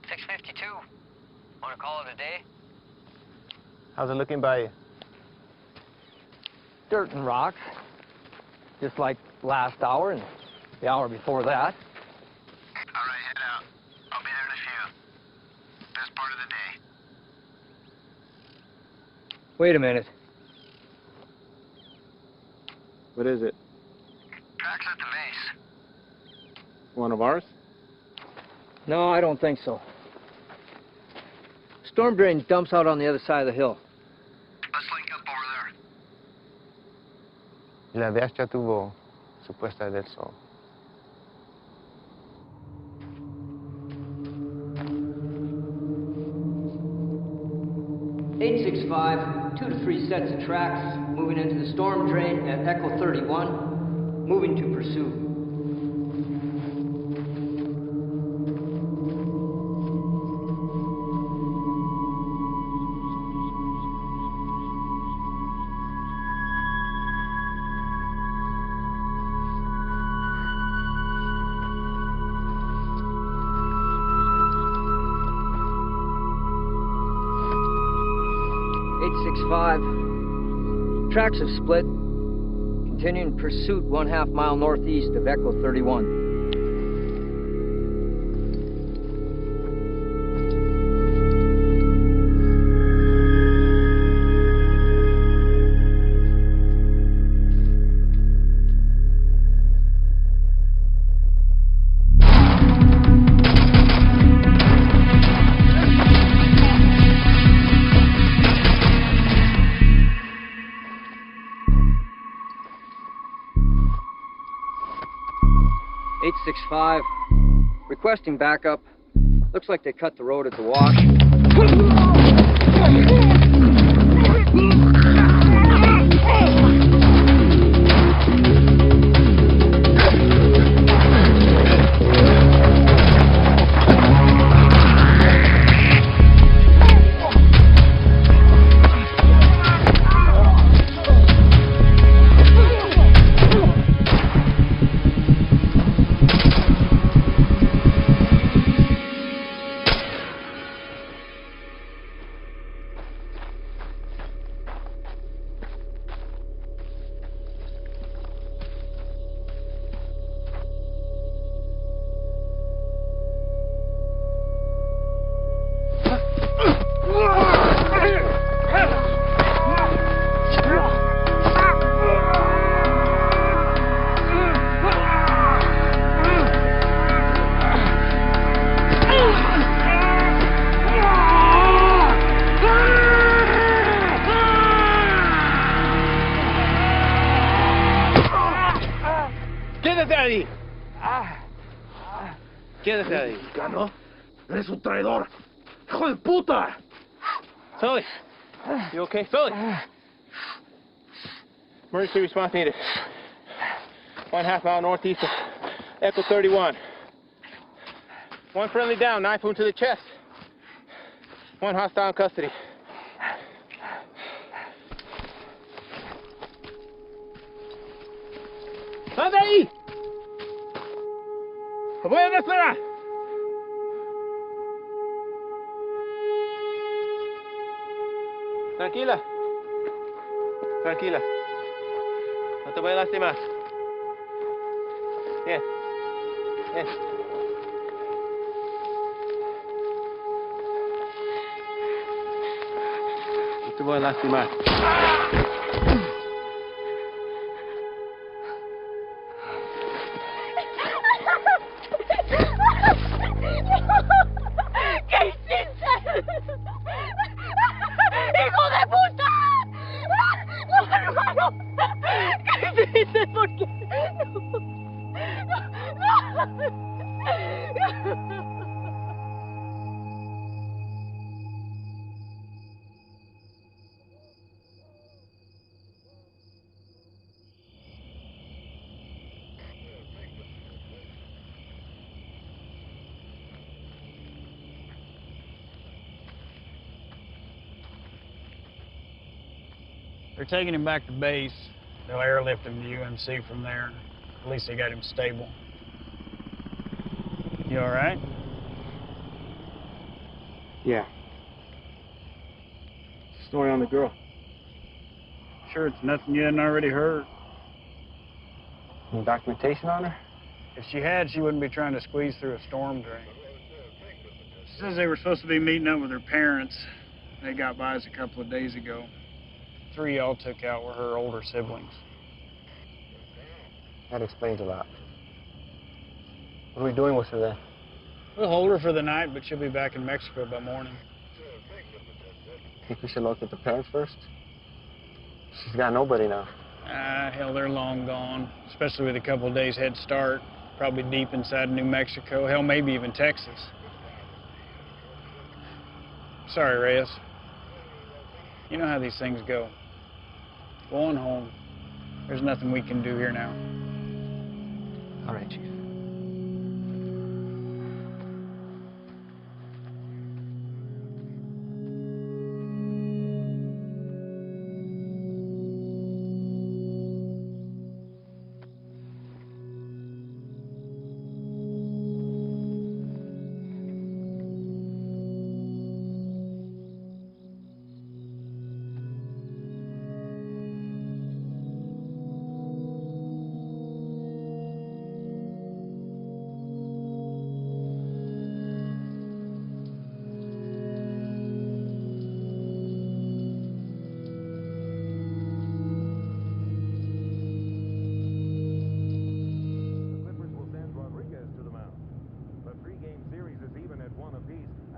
6:52. Want to call it a day? How's it looking by you? Dirt and rocks, just like last hour and the hour before that. All right, head out. I'll be there in a few. Best part of the day. Wait a minute. What is it? Tracks at the base. One of ours? No, I don't think so. Storm drain dumps out on the other side of the hill. Let's link up over there. La DH ya tuvo su puesta del sol. (865), 2 to 3 sets of tracks, moving into the storm drain at Echo 31, moving to pursuit. Tracks have split. Continuing pursuit 1/2 mile northeast of Echo 31. (865), requesting backup. Looks like they cut the road at the wash. Quédate ahí. Mexicano, eres un traidor. ¡Hijo de puta! Sully, you okay? Sully! Emergency response needed. 1/2 mile northeast of Echo 31. One friendly down, knife wound to the chest. One hostile in custody. ¡Anda ahí! ¡Lo voy a esperar! Tranquila. Tranquila. No te voy a lastimar. Bien. Bien. No te voy a lastimar. ¿Qué hiciste? ¡Hijo de puta! ¡No, hermano! ¿Qué hiciste? ¿Por qué? ¡No! They're taking him back to base. They'll airlift him to UMC from there. At least they got him stable. You all right? Yeah. Story on the girl. Sure it's nothing you hadn't already heard. Any documentation on her? If she had, she wouldn't be trying to squeeze through a storm drain. She says they were supposed to be meeting up with her parents. They got by us a couple of days ago. 3 y'all took out were her older siblings. That explains a lot. What are we doing with her then? We'll hold her for the night, but she'll be back in Mexico by morning. Think we should locate the parents first? She's got nobody now. Hell, they're long gone, especially with a couple of days head start. Probably deep inside New Mexico, hell, maybe even Texas. Sorry, Reyes. You know how these things go. Go on home. There's nothing we can do here now. All right, Chief.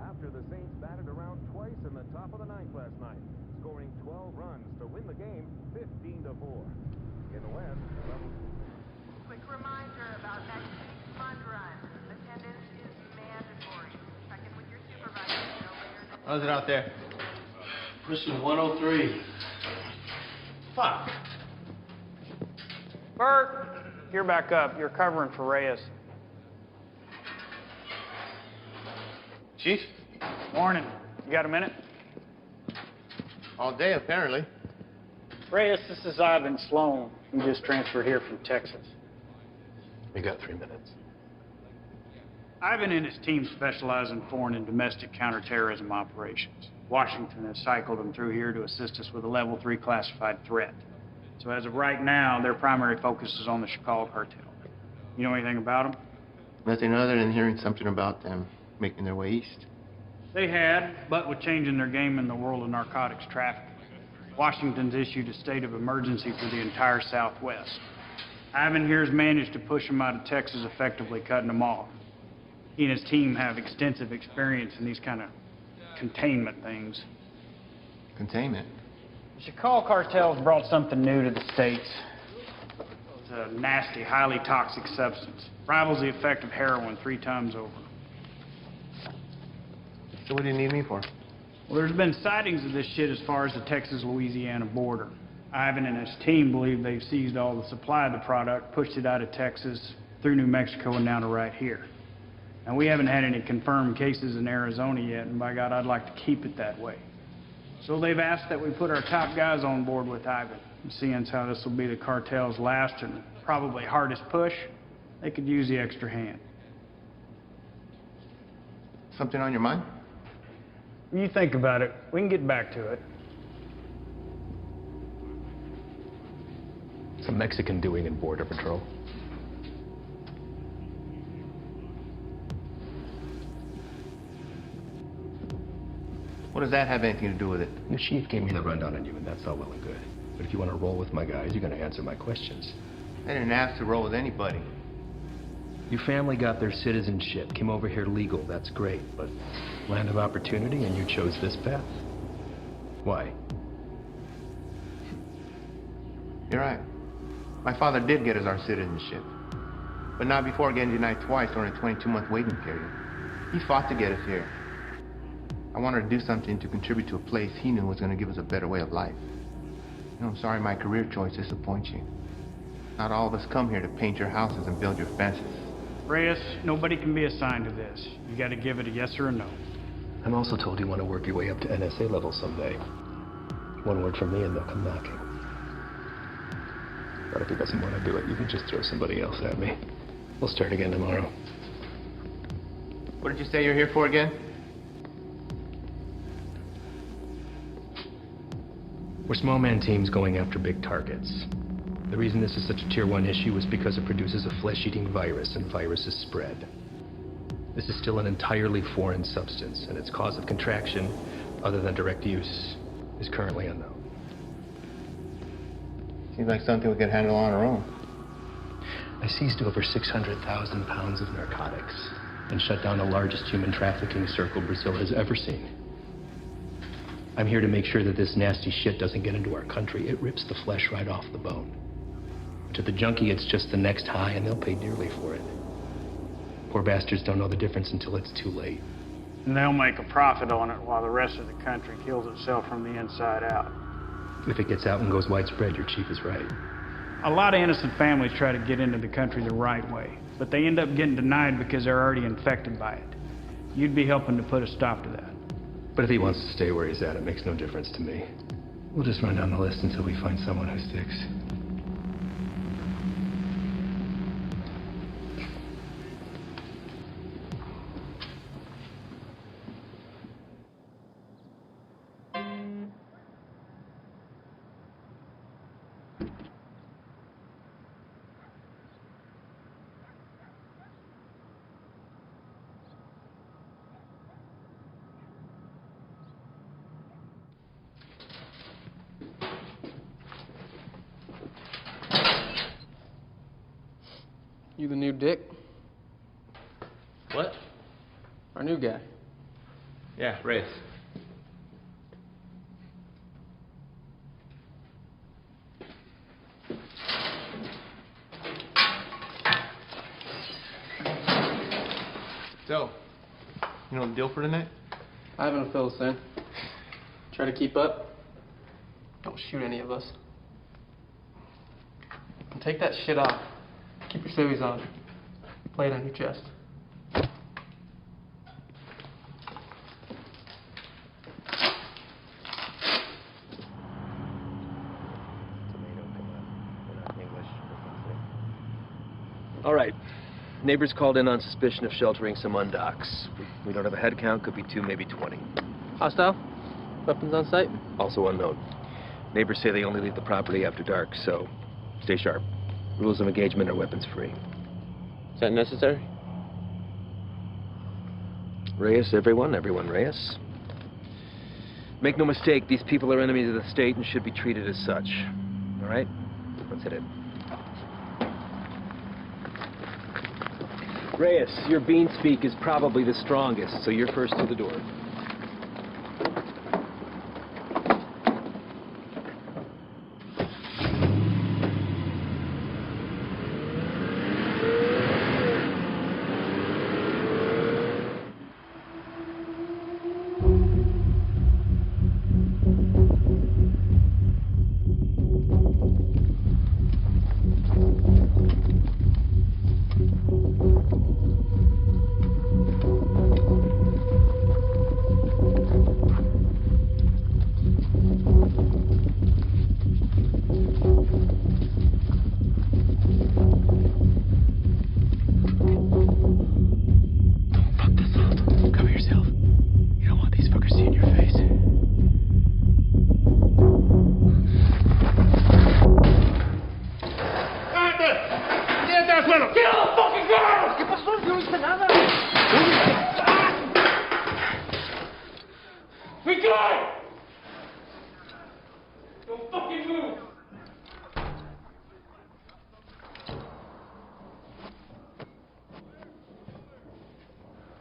After the Saints batted around twice in the top of the ninth last night, scoring 12 runs to win the game 15-4. In the West, Quick reminder about next week's fund run. Attendance is mandatory. Check in with your supervisor no later than... How's it out there? Mission 103. Fuck. Bert, you're back up. You're covering for Reyes. Chief? Morning. You got a minute? All day, apparently. Reyes, this is Ivan Sloan. We just transferred here from Texas. We got 3 minutes. Ivan and his team specialize in foreign and domestic counterterrorism operations. Washington has cycled them through here to assist us with a level 3 classified threat. So as of right now, their primary focus is on the Chicago Cartel. You know anything about them? Nothing other than hearing something about them making their way east. They had, but with changing their game in the world of narcotics trafficking, Washington's issued a state of emergency for the entire Southwest. Ivan here has managed to push them out of Texas, effectively cutting them off. He and his team have extensive experience in these kind of containment things. Containment? The Chicago cartel's brought something new to the States. It's a nasty, highly toxic substance. Rivals the effect of heroin 3 times over. So what do you need me for? Well, there's been sightings of this shit as far as the Texas-Louisiana border. Ivan and his team believe they've seized all the supply of the product, pushed it out of Texas, through New Mexico, and now to right here. Now, we haven't had any confirmed cases in Arizona yet, and by God, I'd like to keep it that way. So they've asked that we put our top guys on board with Ivan. And seeing as how this will be the cartel's last and probably hardest push, they could use the extra hand. Something on your mind? You think about it. We can get back to it. What's a Mexican doing in Border Patrol? What does that have anything to do with it? The chief gave me the rundown on you, and that's all well and good. But if you want to roll with my guys, you're going to answer my questions. I didn't ask to roll with anybody. Your family got their citizenship, came over here legal, that's great, but land of opportunity and you chose this path. Why? You're right. My father did get us our citizenship, but not before getting denied twice during a 22-month waiting period. He fought to get us here. I wanted to do something to contribute to a place he knew was going to give us a better way of life. You know, I'm sorry my career choice disappoints you. Not all of us come here to paint your houses and build your fences. Reyes, nobody can be assigned to this. You got to give it a yes or a no. I'm also told you want to work your way up to NSA level someday. One word from me and they'll come knocking. But if he doesn't want to do it, you can just throw somebody else at me. We'll start again tomorrow. What did you say you're here for again? We're small man teams going after big targets. The reason this is such a Tier 1 issue is because it produces a flesh-eating virus, and viruses spread. This is still an entirely foreign substance, and its cause of contraction, other than direct use, is currently unknown. Seems like something we could handle on our own. I seized over 600,000 pounds of narcotics and shut down the largest human trafficking circle Brazil has ever seen. I'm here to make sure that this nasty shit doesn't get into our country. It rips the flesh right off the bone. To the junkie, it's just the next high, and they'll pay dearly for it. Poor bastards don't know the difference until it's too late. And they'll make a profit on it while the rest of the country kills itself from the inside out. If it gets out and goes widespread, your chief is right. A lot of innocent families try to get into the country the right way, but they end up getting denied because they're already infected by it. You'd be helping to put a stop to that. But if he wants to stay where he's at, it makes no difference to me. We'll just run down the list until we find someone who sticks. You the new Dick? What? Our new guy. Yeah, Reyes. So, you know the deal for tonight? I haven't fill us in. Try to keep up. Don't shoot any of us. And take that shit off. Keep your civvies on. Play it on your chest. All right. Neighbors called in on suspicion of sheltering some undocks. We don't have a head count, could be 2, maybe 20. Hostile? Weapons on site? Also unknown. Neighbors say they only leave the property after dark, so stay sharp. Rules of engagement are weapons free. Is that necessary? Reyes, everyone Reyes. Make no mistake, these people are enemies of the state and should be treated as such. All right? Let's hit it. Reyes, your bean speak is probably the strongest, so you're first to the door.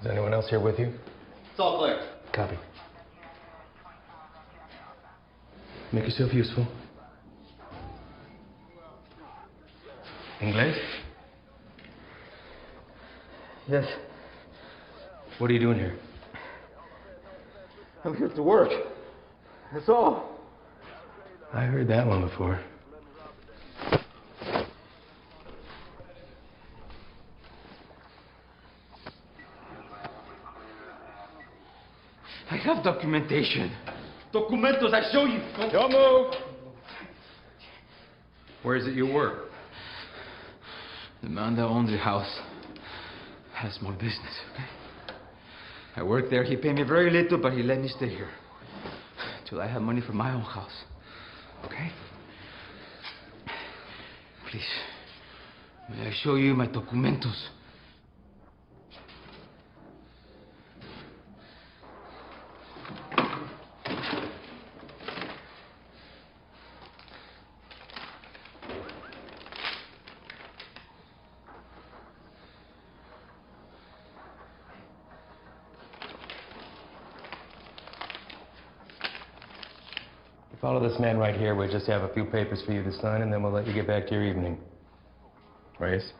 Is anyone else here with you? It's all clear. Copy. Make yourself useful. English? Yes. What are you doing here? I'm here to work. That's all. I heard that one before. I have documentation. Documentos, I show you. Don't move! Where is it you work? The man that owns the house has small business, okay? I work there. He paid me very little, but he let me stay here. Till I have money for my own house. Okay? Please, may I show you my documentos? Follow this man right here. We'll just have a few papers for you to sign, and then we'll let you get back to your evening. Reyes?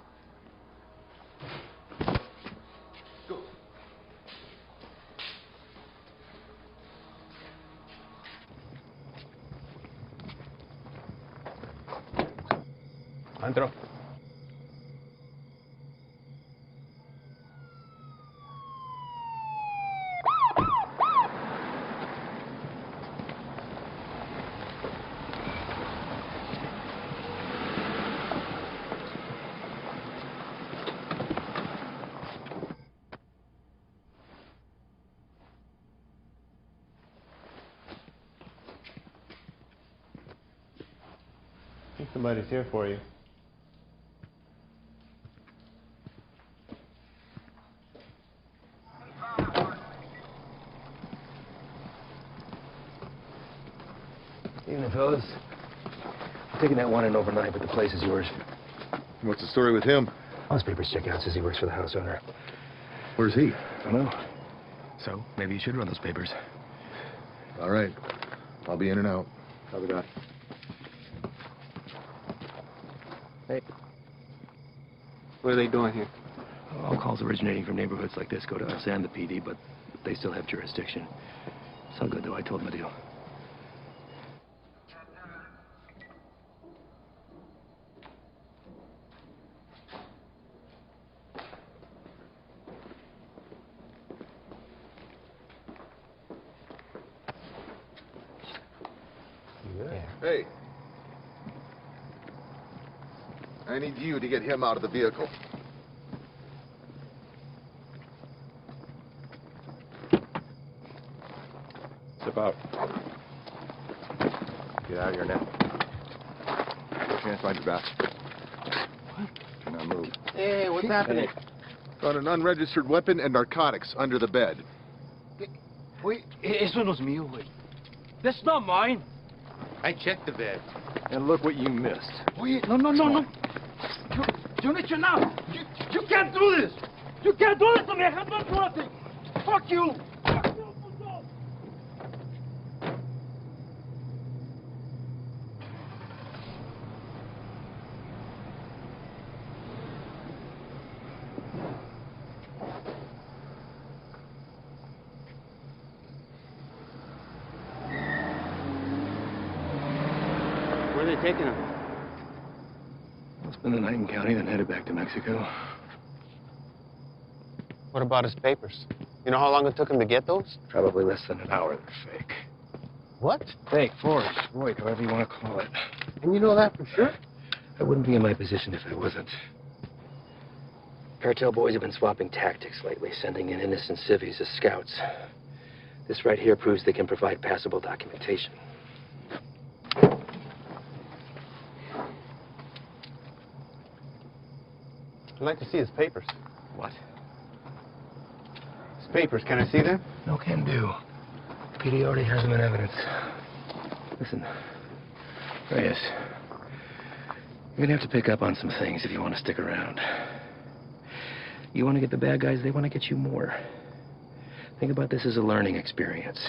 Entro. I think somebody's here for you. Evening, fellas. I'm taking that one in overnight, but the place is yours. What's the story with him? All his papers check out. Says he works for the house owner. Where's he? I don't know. So, maybe you should run those papers. All right. I'll be in and out. Copy that. Hey. What are they doing here? All calls originating from neighborhoods like this go to us and the PD, but they still have jurisdiction. It's all good, though. I told them a deal. Hey. I need you to get him out of the vehicle. Step out. Get out of here now. Can't find your back. What? Do not move. Hey, what's happening? Found an unregistered weapon and narcotics under the bed. Wait, eso no es mío, güey. That's not mine. I checked the bed. And look what you missed. Oye, no. Yo no he hecho nada. You can't do this. You can't do this to me. I have done nothing. Fuck you. Fuck you, puto. Where are they taking him? We'll spend the night in county, then headed back to Mexico. What about his papers? You know how long it took him to get those? Probably less than an hour. They're fake. What? Fake, forged, void, however you want to call it. And you know that for sure? I wouldn't be in my position if I wasn't. Cartel boys have been swapping tactics lately, sending in innocent civvies as scouts. This right here proves they can provide passable documentation. I'd like to see his papers. What? His papers, can I see them? No can do. PD already has them in evidence. Listen, Reyes, you're gonna have to pick up on some things if you want to stick around. You want to get the bad guys, they want to get you more. Think about this as a learning experience.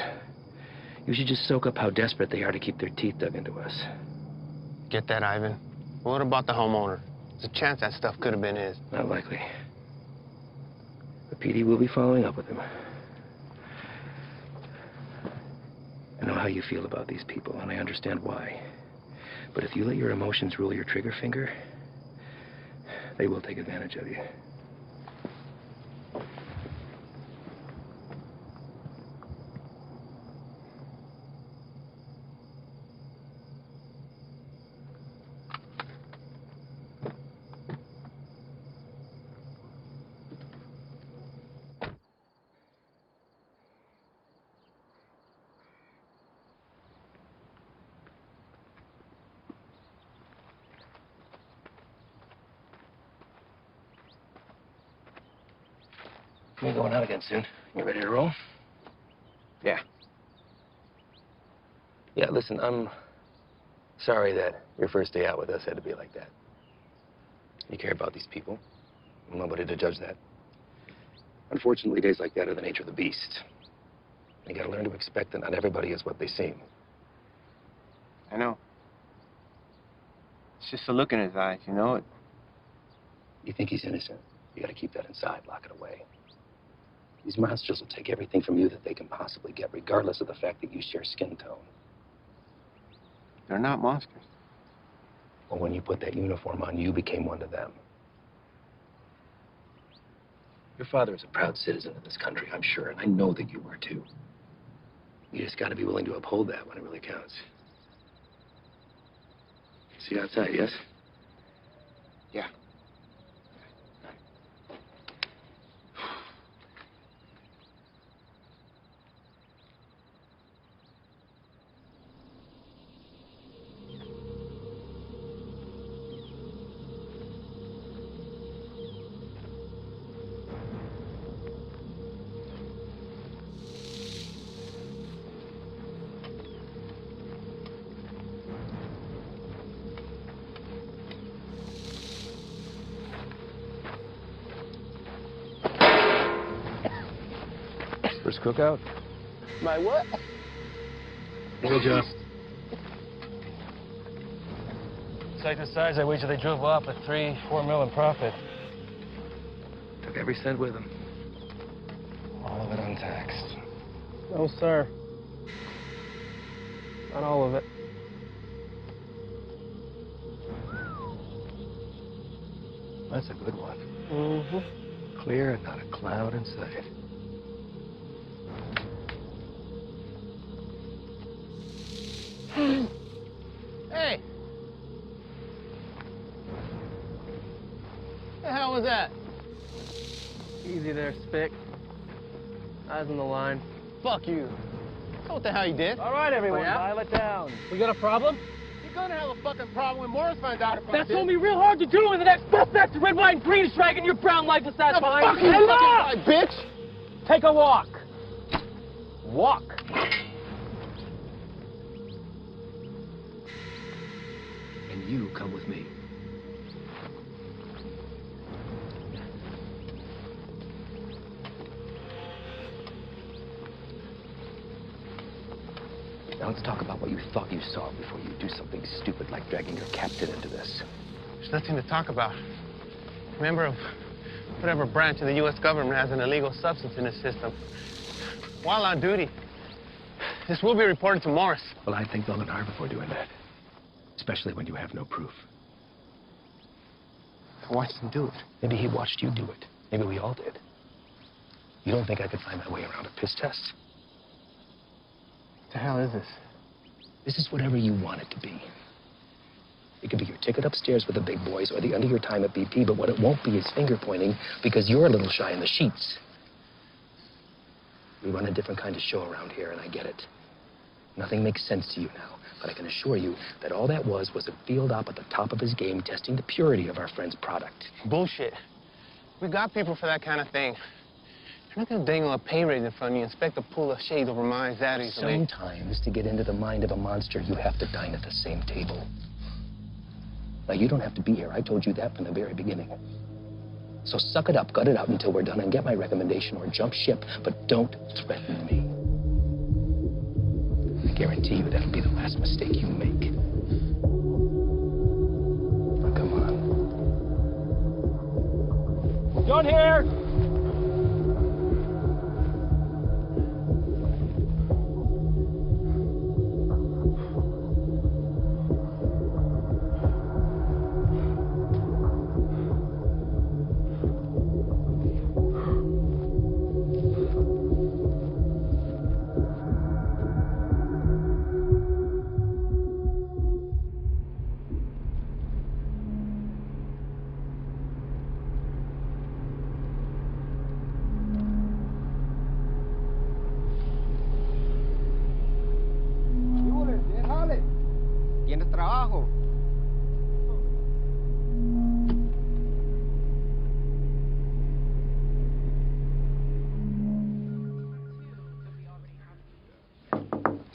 You should just soak up how desperate they are to keep their teeth dug into us. Get that, Ivan. What about the homeowner? There's a chance that stuff could have been his. Not likely. The PD will be following up with him. I know how you feel about these people, and I understand why. But if you let your emotions rule your trigger finger, they will take advantage of you. We're going out again soon. You ready to roll? Yeah. Yeah, listen, I'm sorry that your first day out with us had to be like that. You care about these people. I'm nobody to judge that. Unfortunately, days like that are the nature of the beast. You gotta learn to expect that not everybody is what they seem. I know. It's just the look in his eyes, you know? You think he's innocent? You gotta keep that inside, lock it away. These monsters will take everything from you that they can possibly get, regardless of the fact that you share skin tone. They're not monsters. Well, when you put that uniform on, you became one to them. Your father is a proud citizen of this country, I'm sure, and I know that you were too. You just gotta be willing to uphold that when it really counts. See you outside, yes? Yeah. First cookout? My what? We'll adjust. Sight the size, I wager they drove off with 3-4 mil in profit. Took every cent with them. All of it untaxed. No, sir. Not all of it. That's a good one. Mm-hmm. Clear and not a cloud in sight. Hey! What the hell was that? Easy there, Spick. Eyes on the line. Fuck you. That's what the hell you did. All right, everyone, Oh, yeah? dial it down. We got a problem? You're gonna have a fucking problem when Morris finds out about That's this. only real hard to do when the next suspect's a red, white, and green is dragging your brown lifeless ass Fuck behind you, you. fucking Enough! right, bitch! Take a walk. Walk. And you come with me. Now let's talk about what you thought you saw before you do something stupid like dragging your captain into this. There's nothing to talk about. Member of whatever branch of the U.S. government has an illegal substance in its system. While on duty, this will be reported to Morris. Well, I think long and hard before doing that. Especially when you have no proof. I watched him do it. Maybe he watched you do it. Maybe we all did. You don't think I could find my way around a piss test? What the hell is this? This is whatever you want it to be. It could be your ticket upstairs with the big boys or the end of your time at BP, but what it won't be is finger pointing because you're a little shy in the sheets. We run a different kind of show around here, and I get it. Nothing makes sense to you now, but I can assure you that all that was a field op at the top of his game testing the purity of our friend's product. Bullshit. We got people for that kind of thing. They're not gonna dangle a pay raise in front of you and expect to pull the shades over my eyes that easily. Sometimes, to get into the mind of a monster, you have to dine at the same table. Now, you don't have to be here. I told you that from the very beginning. So suck it up, gut it out until we're done, and get my recommendation or jump ship, but don't threaten me. I guarantee you that'll be the last mistake you make. Now, come on. John here.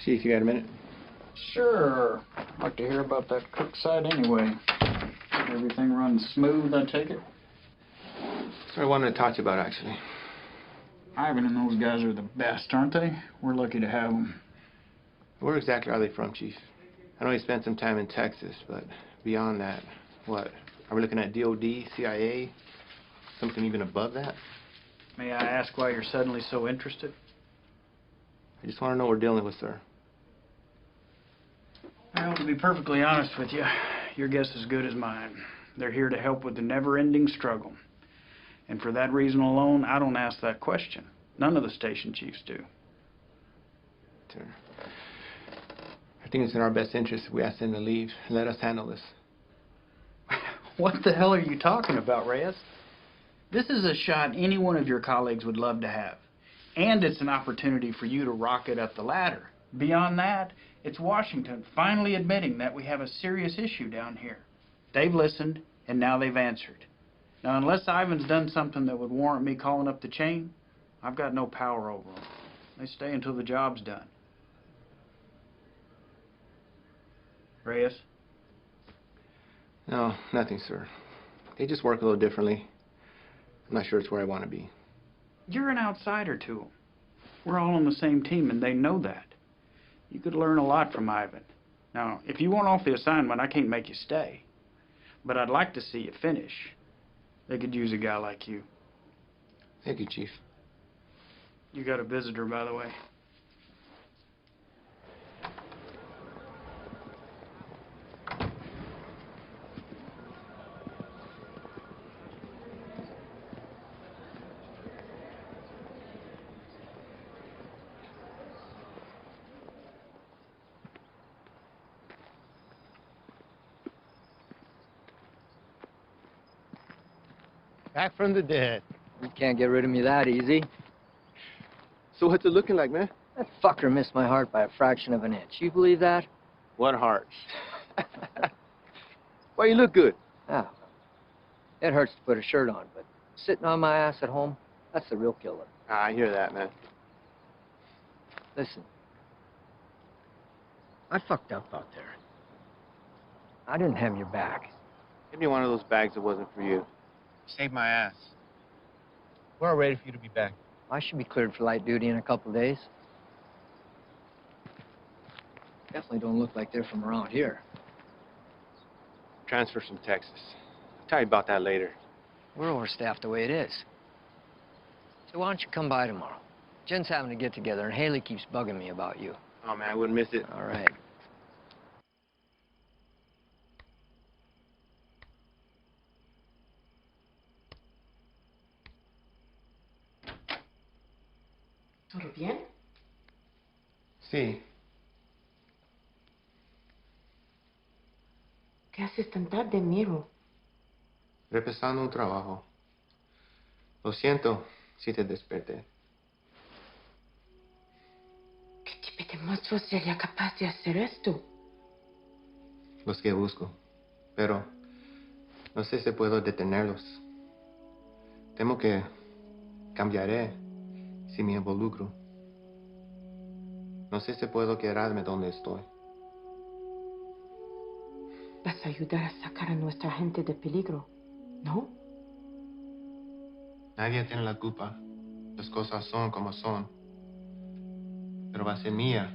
Chief, you got a minute? Sure. I'd like to hear about that cook site anyway. Everything runs smooth, I take it? That's what I wanted to talk to you about, actually. Ivan and those guys are the best, aren't they? We're lucky to have them. Where exactly are they from, Chief? I know you spent some time in Texas, but beyond that, what? Are we looking at DOD, CIA, something even above that? May I ask why you're suddenly so interested? I just want to know what we're dealing with, sir. Well, to be perfectly honest with you, your guess is as good as mine. They're here to help with the never-ending struggle. And for that reason alone, I don't ask that question. None of the station chiefs do. Sir, I think it's in our best interest if we ask them to leave and let us handle this. What the hell are you talking about, Reyes? This is a shot any one of your colleagues would love to have. And it's an opportunity for you to rocket up the ladder. Beyond that, it's Washington finally admitting that we have a serious issue down here. They've listened, and now they've answered. Now, unless Ivan's done something that would warrant me calling up the chain, I've got no power over them. They stay until the job's done. Reyes? No, nothing, sir. They just work a little differently. I'm not sure it's where I want to be. You're an outsider to them. We're all on the same team, and they know that. You could learn a lot from Ivan. Now, if you want off the assignment, I can't make you stay. But I'd like to see you finish. They could use a guy like you. Thank you, Chief. You got a visitor, by the way. Back from the dead. You can't get rid of me that easy. So what's it looking like, man? That fucker missed my heart by a fraction of an inch. You believe that? What heart? Why, you look good. Yeah. It hurts to put a shirt on, but sitting on my ass at home, that's the real killer. I hear that, man. Listen. I fucked up out there. I didn't have your back. Give me one of those bags that wasn't for you. Saved my ass. We're all ready for you to be back. I should be cleared for light duty in a couple of days. Definitely don't look like they're from around here. Transfers from Texas. I'll tell you about that later. We're overstaffed the way it is. So why don't you come by tomorrow? Jen's having a get-together, and Haley keeps bugging me about you. Oh, man, I wouldn't miss it. All right. ¿Todo bien? Sí. ¿Qué haces tan tarde, amigo? Repasando un trabajo. Lo siento si te desperté. ¿Qué tipo de monstruo sería capaz de hacer esto? Los que busco. Pero no sé si puedo detenerlos. Temo que cambiaré si me involucro. No sé si puedo quedarme donde estoy. Vas a ayudar a sacar a nuestra gente de peligro, ¿no? Nadie tiene la culpa. Las cosas son como son. Pero va a ser mía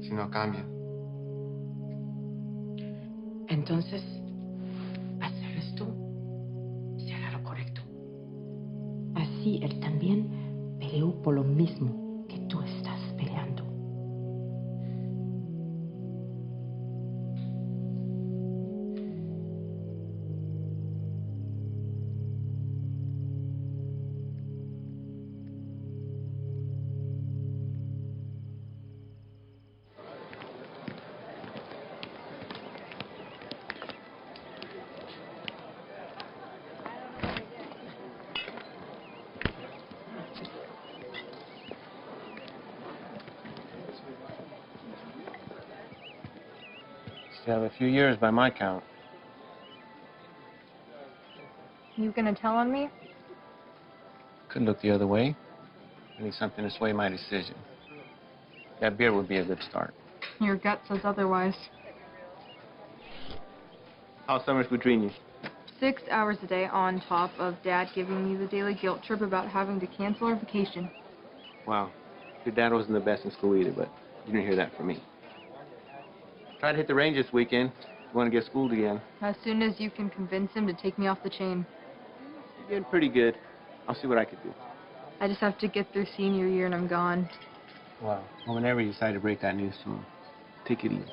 si no cambia. Entonces, hacer esto será lo correcto. Así él también peleó por lo mismo que tú estás peleando. Still have a few years by my count. You gonna tell on me? Could look the other way. I need something to sway my decision. That beer would be a good start. Your gut says otherwise. How's summers between you? 6 hours a day on top of Dad giving me the daily guilt trip about having to cancel our vacation. Wow. Your dad wasn't the best in school either, but you didn't hear that from me. Try to hit the range this weekend. You want to get schooled again. As soon as you can convince him to take me off the chain. You're getting pretty good. I'll see what I can do. I just have to get through senior year and I'm gone. Well, whenever you decide to break that news to him, take it easy.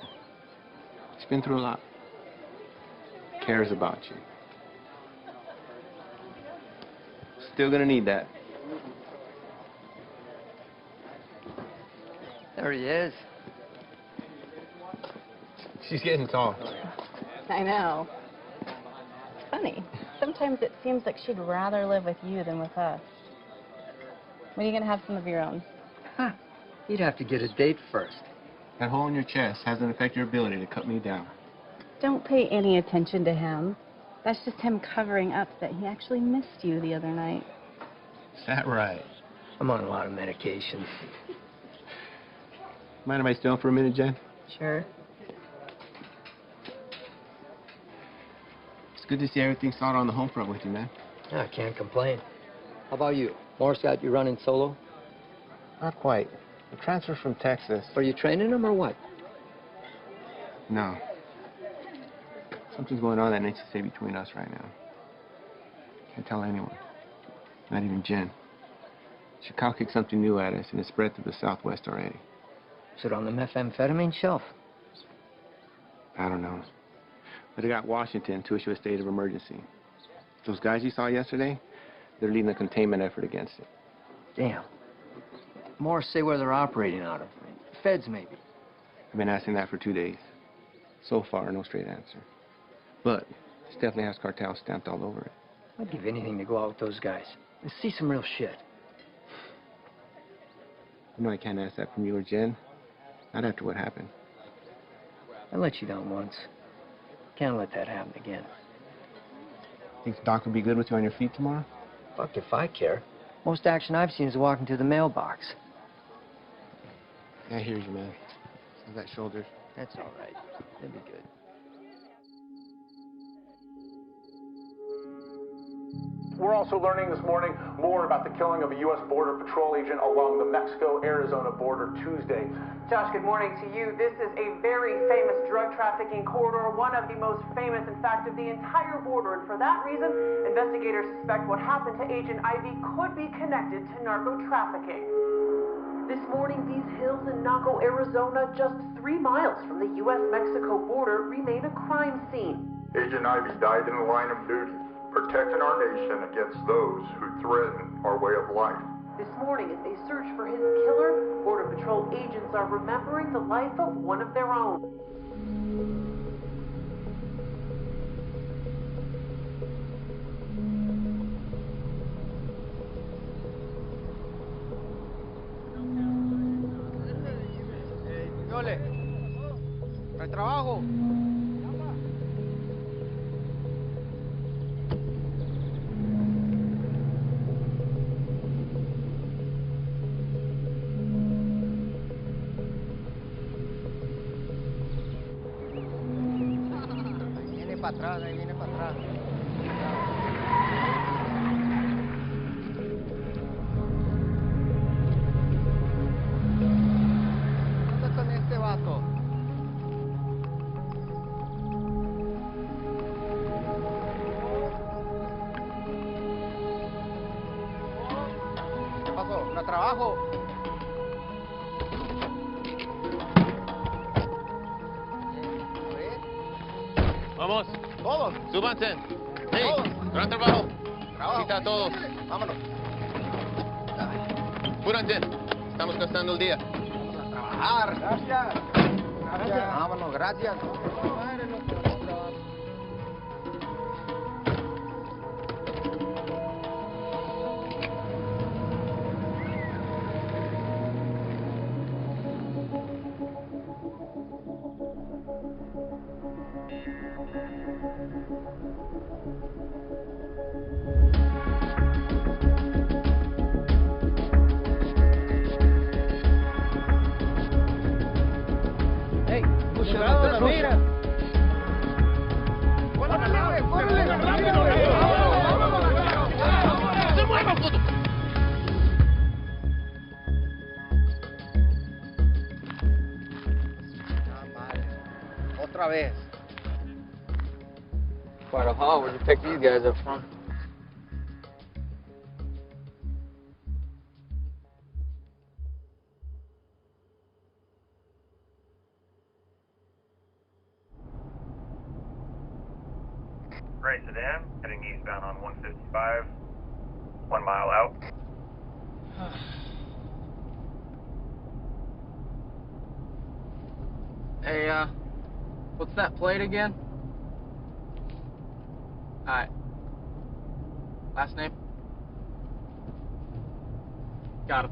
He's been through a lot. Cares about you. Still gonna need that. There he is. She's getting tall. I know. It's funny. Sometimes it seems like she'd rather live with you than with us. When are you going to have some of your own? Huh. You'd have to get a date first. That hole in your chest hasn't affected your ability to cut me down. Don't pay any attention to him. That's just him covering up that he actually missed you the other night. Is that right? I'm on a lot of medication. Mind if I stay on for a minute, Jen? Sure. It's good to see everything sorted on the home front with you, man. Yeah, I can't complain. How about you? Morris got you running solo? Not quite. The transfer from Texas. Are you training him or what? No. Something's going on that needs to stay between us right now. Can't tell anyone. Not even Jen. Chicago kicked something new at us, and it's spread to the Southwest already. Is it on the methamphetamine shelf? I don't know. But it got Washington to issue a state of emergency. Those guys you saw yesterday, they're leading a containment effort against it. Damn. Morris say where they're operating out of. Feds, maybe. I've been asking that for 2 days. So far, no straight answer. But this definitely has Cartel stamped all over it. I'd give anything to go out with those guys and see some real shit. You know I can't ask that from you or Jen. Not after what happened. I let you down once. Can't let that happen again. Think Doc will be good with you on your feet tomorrow? Fuck if I care. Most action I've seen is walking to the mailbox. I hear you, man. How's that shoulder? That's all right. It'll be good. We're also learning this morning more about the killing of a U.S. Border Patrol agent along the Mexico-Arizona border Tuesday. Josh, good morning to you. This is a very famous drug trafficking corridor, one of the most famous, in fact, of the entire border. And for that reason, investigators suspect what happened to Agent Ivy could be connected to narco-trafficking. This morning, these hills in Naco, Arizona, just 3 miles from the U.S.-Mexico border, remain a crime scene. Agent Ivy died in the line of duty, protecting our nation against those who threaten our way of life. This morning, as they search for his killer, Border Patrol agents are remembering the life of one of their own. Yole, ¿trae trabajo? Ahí viene para atrás. ¿Dónde está este vato? ¿Qué pasó? ¿No trabajo? Vamos. Todos. Súbanse. Sí. Todos. Gran trabajo. Trabajo. Quita a todos. Vámonos. Apúrense. Estamos gastando el día. Vamos a trabajar. Gracias. Gracias. Vámonos, gracias. Otra vez. Quite a haul. Where'd you pick these guys up from? Gray sedan, heading eastbound on 155, 1 mile out. Hey, what's that plate again? Alright. Last name? Got it.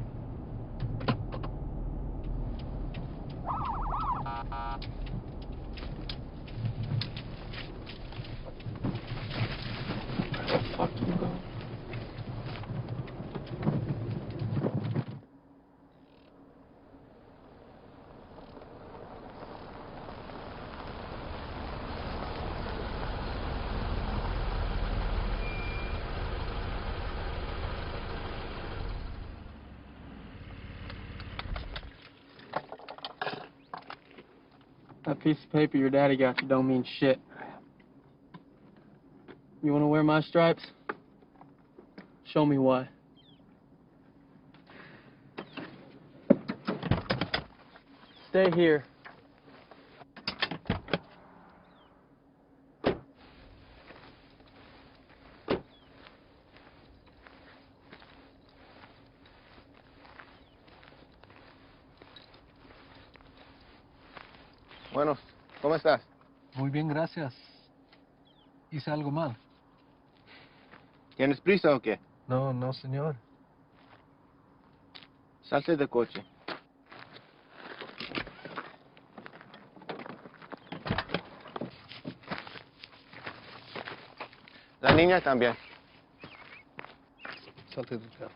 Where the fuck you go? That piece of paper your daddy got you don't mean shit. You want to wear my stripes? Show me why. Stay here. Bueno, ¿cómo estás? Muy bien, gracias. ¿Hice algo mal? ¿Tienes prisa o qué? No, no, señor. Salte del coche. La niña también. Salte del carro.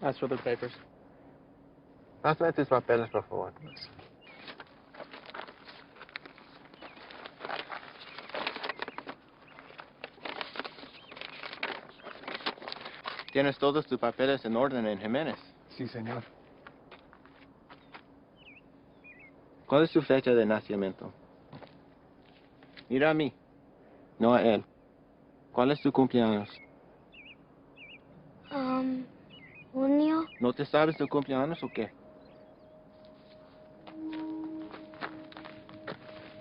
That's for the papers. Hazme tus papeles, por favor. ¿Tienes todos tus papeles en orden en Jiménez? Sí, señor. ¿Cuál es su fecha de nacimiento? Mira a mí, no a él. ¿Cuál es tu cumpleaños? Junio. ¿No te sabes tu cumpleaños o qué?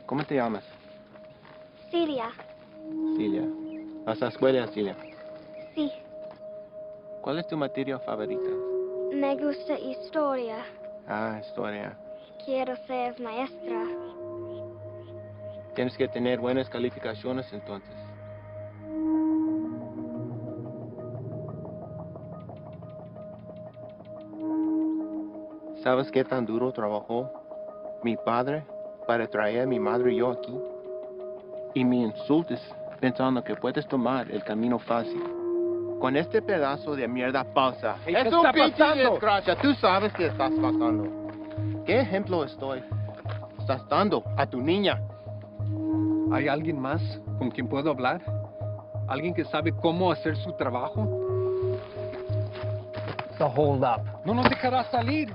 ¿Cómo te llamas? Celia. Cilia. ¿Vas a la escuela, Cilia? Sí. ¿Cuál es tu materia favorita? Me gusta historia. Ah, historia. Quiero ser maestra. Tienes que tener buenas calificaciones entonces. ¿Sabes qué tan duro trabajó mi padre para traer a mi madre y yo aquí? Y me insultes pensando que puedes tomar el camino fácil. Con este pedazo de mierda falsa. Hey, ¡Es ¿qué un está pinche pasando? desgracia! Tú sabes qué estás pasando. ¿Qué ejemplo estás dando a tu niña? ¿Hay alguien más con quien puedo hablar? ¿Alguien que sabe cómo hacer su trabajo? It's a hold up. No nos dejará salir.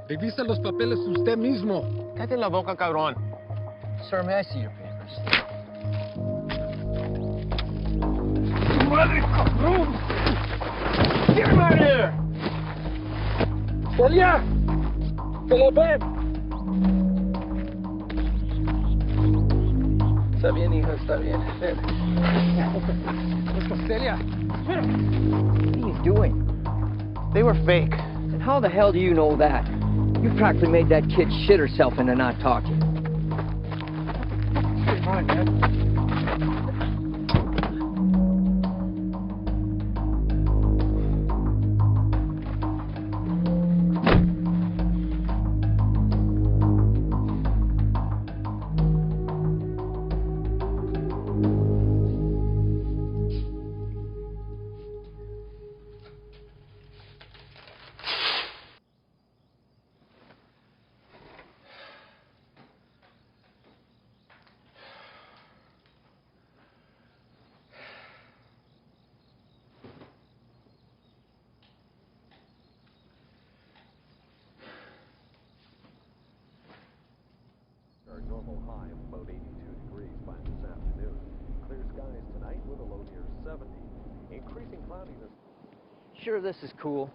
Revisa los papeles usted mismo. Cállate la boca, cabrón. Sir, may I see your papers? ¡Madre, cabrón! ¡Get him out of here! ¡Celia! ¡Celia, ven! Está bien, hijo, está bien. Celia. What are you doing? They were fake. And how the hell do you know that? You practically made that kid shit herself into not talking. Come on, man. normal high of about 82 degrees by this afternoon. Clear skies tonight with a low near 70. Increasing cloudiness. Sure, this is cool.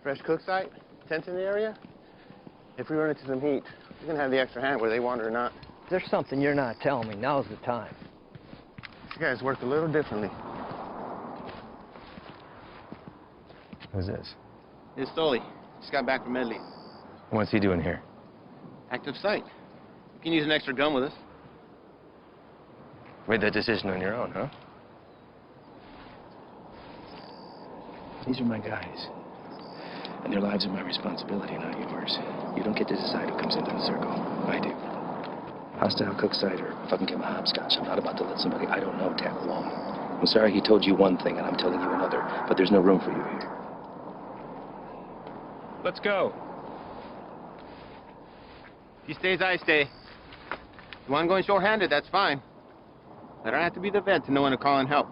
Fresh cook site, tents in the area. If we run into some heat, we're gonna have the extra hand whether they want it or not. If there's something you're not telling me, now's the time. These guys work a little differently. Who's this? It's Stoli. Just got back from Medley. What's he doing here? Active site. You can use an extra gun with us. Made that decision on your own, huh? These are my guys. And their lives are my responsibility, not yours. You don't get to decide who comes into the circle. I do. Hostile cook site or fucking give him a hopscotch. I'm not about to let somebody I don't know tag along. I'm sorry he told you one thing and I'm telling you another, but there's no room for you here. Let's go. If he stays, I stay. If you want to go in short-handed, that's fine. I don't have to be the vet to know when to call in help.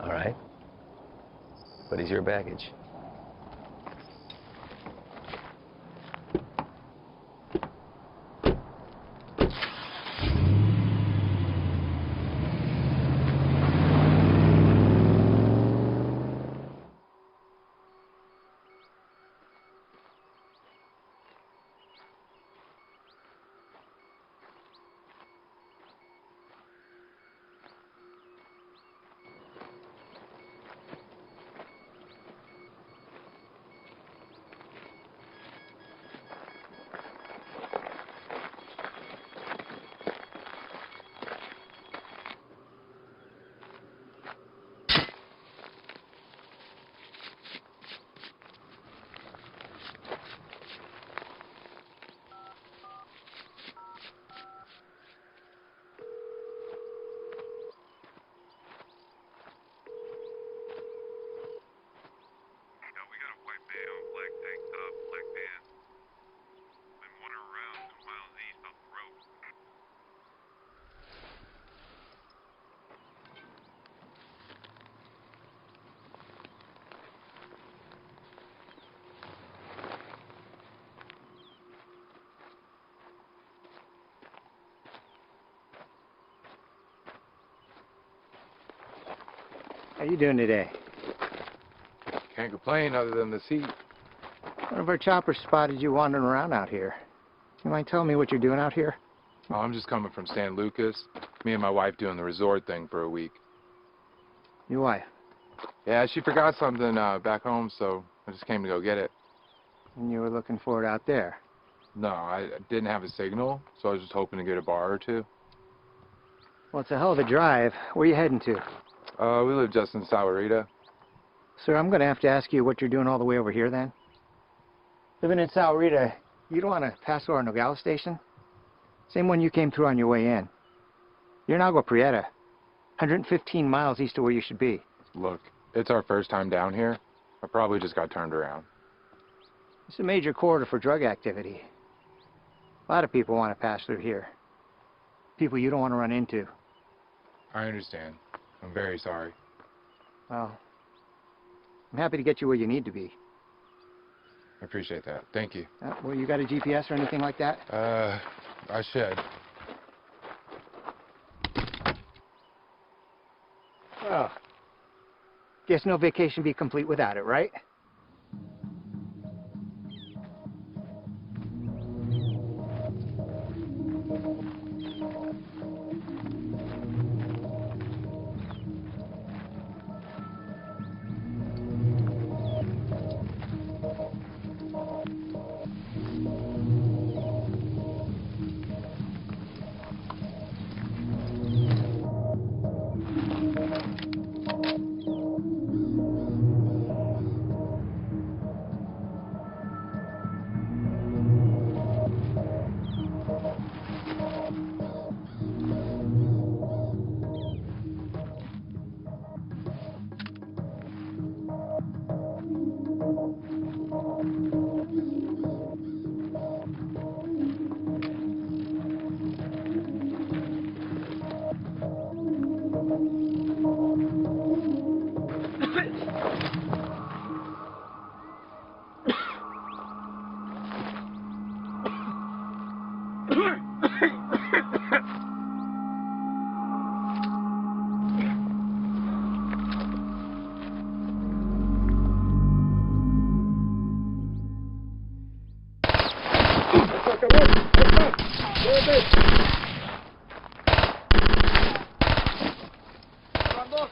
All right. But he's your baggage. How you doing today? Can't complain other than the heat. One of our choppers spotted you wandering around out here. You mind telling me what you're doing out here? Oh, I'm just coming from San Lucas. Me and my wife doing the resort thing for a week. Your wife? Yeah, she forgot something back home, so I just came to go get it. And you were looking for it out there? No, I didn't have a signal, so I was just hoping to get a bar or two. Well, it's a hell of a drive. Where are you heading to? We live just in Sahuarita. Sir, I'm going to have to ask you what you're doing all the way over here then. Living in Sahuarita, you don't want to pass over Nogales Station? Same one you came through on your way in. You're in Agua Prieta, 115 miles east of where you should be. Look, it's our first time down here. I probably just got turned around. It's a major corridor for drug activity. A lot of people want to pass through here. People you don't want to run into. I understand. I'm very sorry. Well, I'm happy to get you where you need to be. I appreciate that. Thank you. Well, you got a GPS or anything like that? I should. Well, guess no vacation be complete without it, right?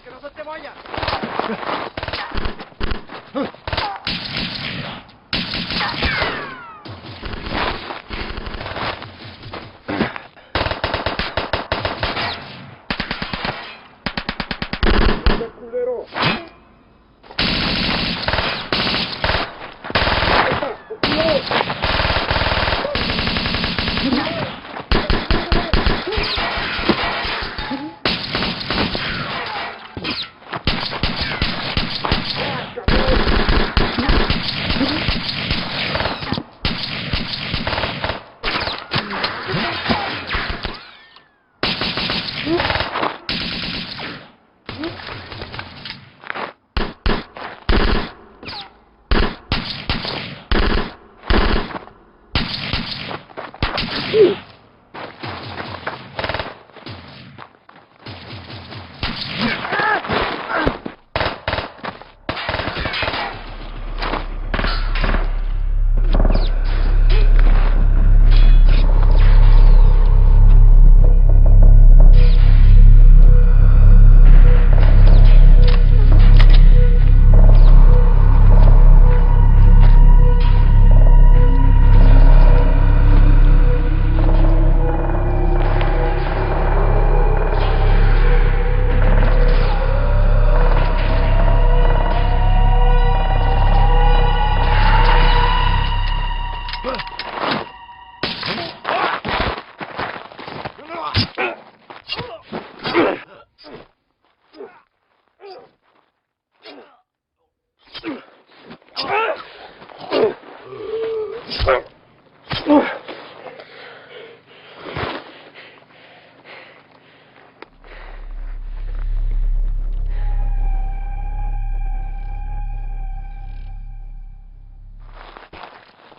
Que no se te vaya.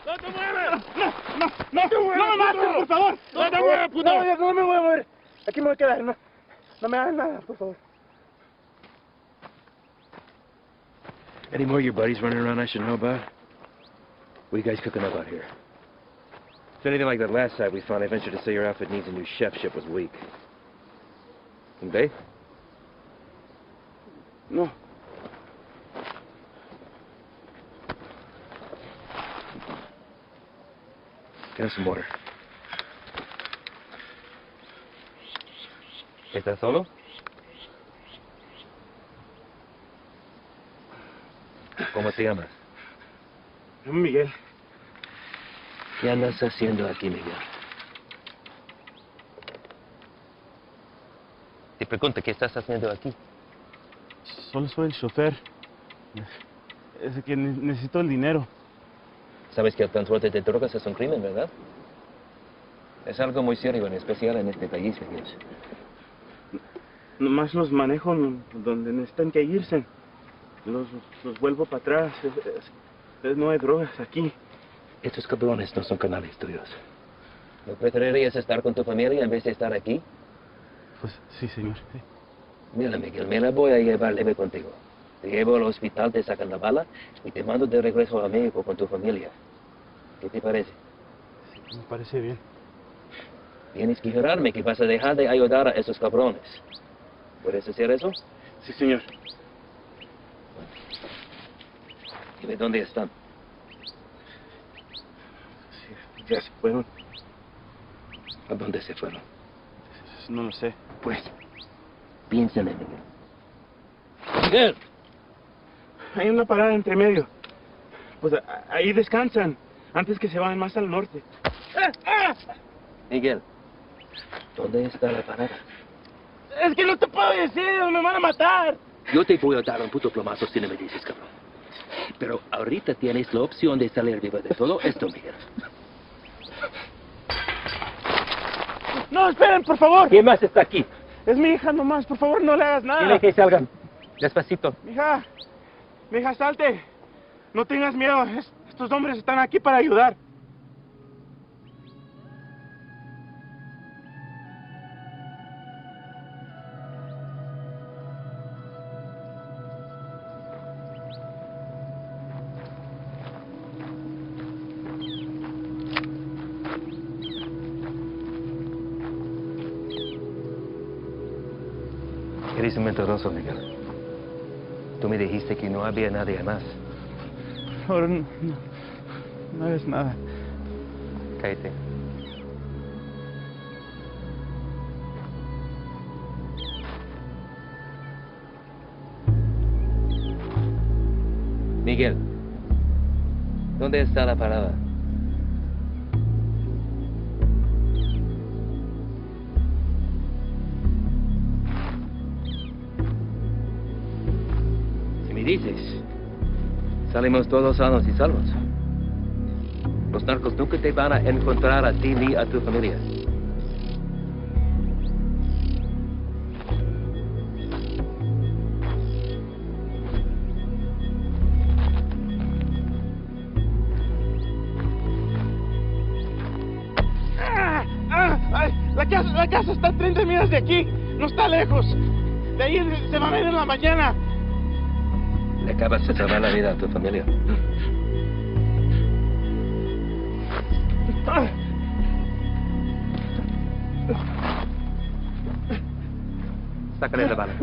¡No te muevas! ¡No me mates, por favor! ¡No te muevas, puto! No me voy a mover. Aquí me voy a quedar. No me hagas nada, por favor. Any more of your buddies running around I should know about? What are you guys cooking up out here? If it's anything like that last site we found, I venture to say your outfit needs a new chef. Ship was weak. And they? No. Get us some water. ¿Estás solo? ¿Cómo te llamas? Miguel. ¿Qué andas haciendo aquí, Miguel? Te pregunto, ¿qué estás haciendo aquí? Solo soy el chofer. Es que necesito el dinero. Sabes que el transporte de drogas es un crimen, ¿verdad? Es algo muy serio, en especial en este país, Miguel. Nomás los manejo donde necesitan que irse. Los vuelvo para atrás. No hay drogas aquí. Estos cabrones no son canales tuyos. ¿No preferirías estar con tu familia en vez de estar aquí? Pues sí, señor. Sí. Mira, Miguel, me la voy a llevar leve contigo. Te llevo al hospital, te sacan la bala y te mando de regreso a México con tu familia. ¿Qué te parece? Sí, me parece bien. Tienes que jurarme que vas a dejar de ayudar a esos cabrones. ¿Puedes hacer eso? Sí, señor. Dime dónde están. Sí, ya se fueron. ¿A dónde se fueron? No lo sé. Pues, piensa en él, Miguel. ¡Miguel! Hay una parada entre medio. Pues ahí descansan, antes que se vayan más al norte. Miguel, ¿dónde está la parada? Es que no te puedo decir, me van a matar. Yo te voy a dar un puto plomazo si no me dices, cabrón. Pero ahorita tienes la opción de salir vivo de todo esto, Miguel. No, esperen, por favor. ¿Quién más está aquí? Es mi hija nomás, por favor, no le hagas nada. Dile que salgan. Despacito. Mija, salte. No tengas miedo, estos hombres están aquí para ayudar. Eres un mentiroso, Miguel. Tú me dijiste que no había nadie más. Ahora no es nada. Cállate. Miguel, ¿dónde está la parada? Si me dices, salimos todos sanos y salvos. Los narcos nunca te van a encontrar a ti ni a tu familia. La casa está a 30 millas de aquí. No está lejos. De ahí se va a ver en la mañana. Le acabas de salvar la vida a tu familia. Sácale la bala.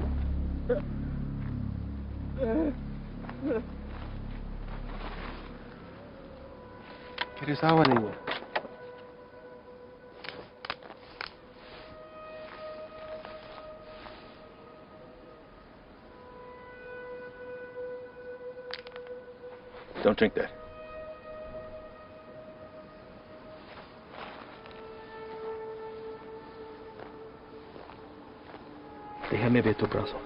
¿Quieres agua, niña? Don't drink that. Déjame ver tu brazo.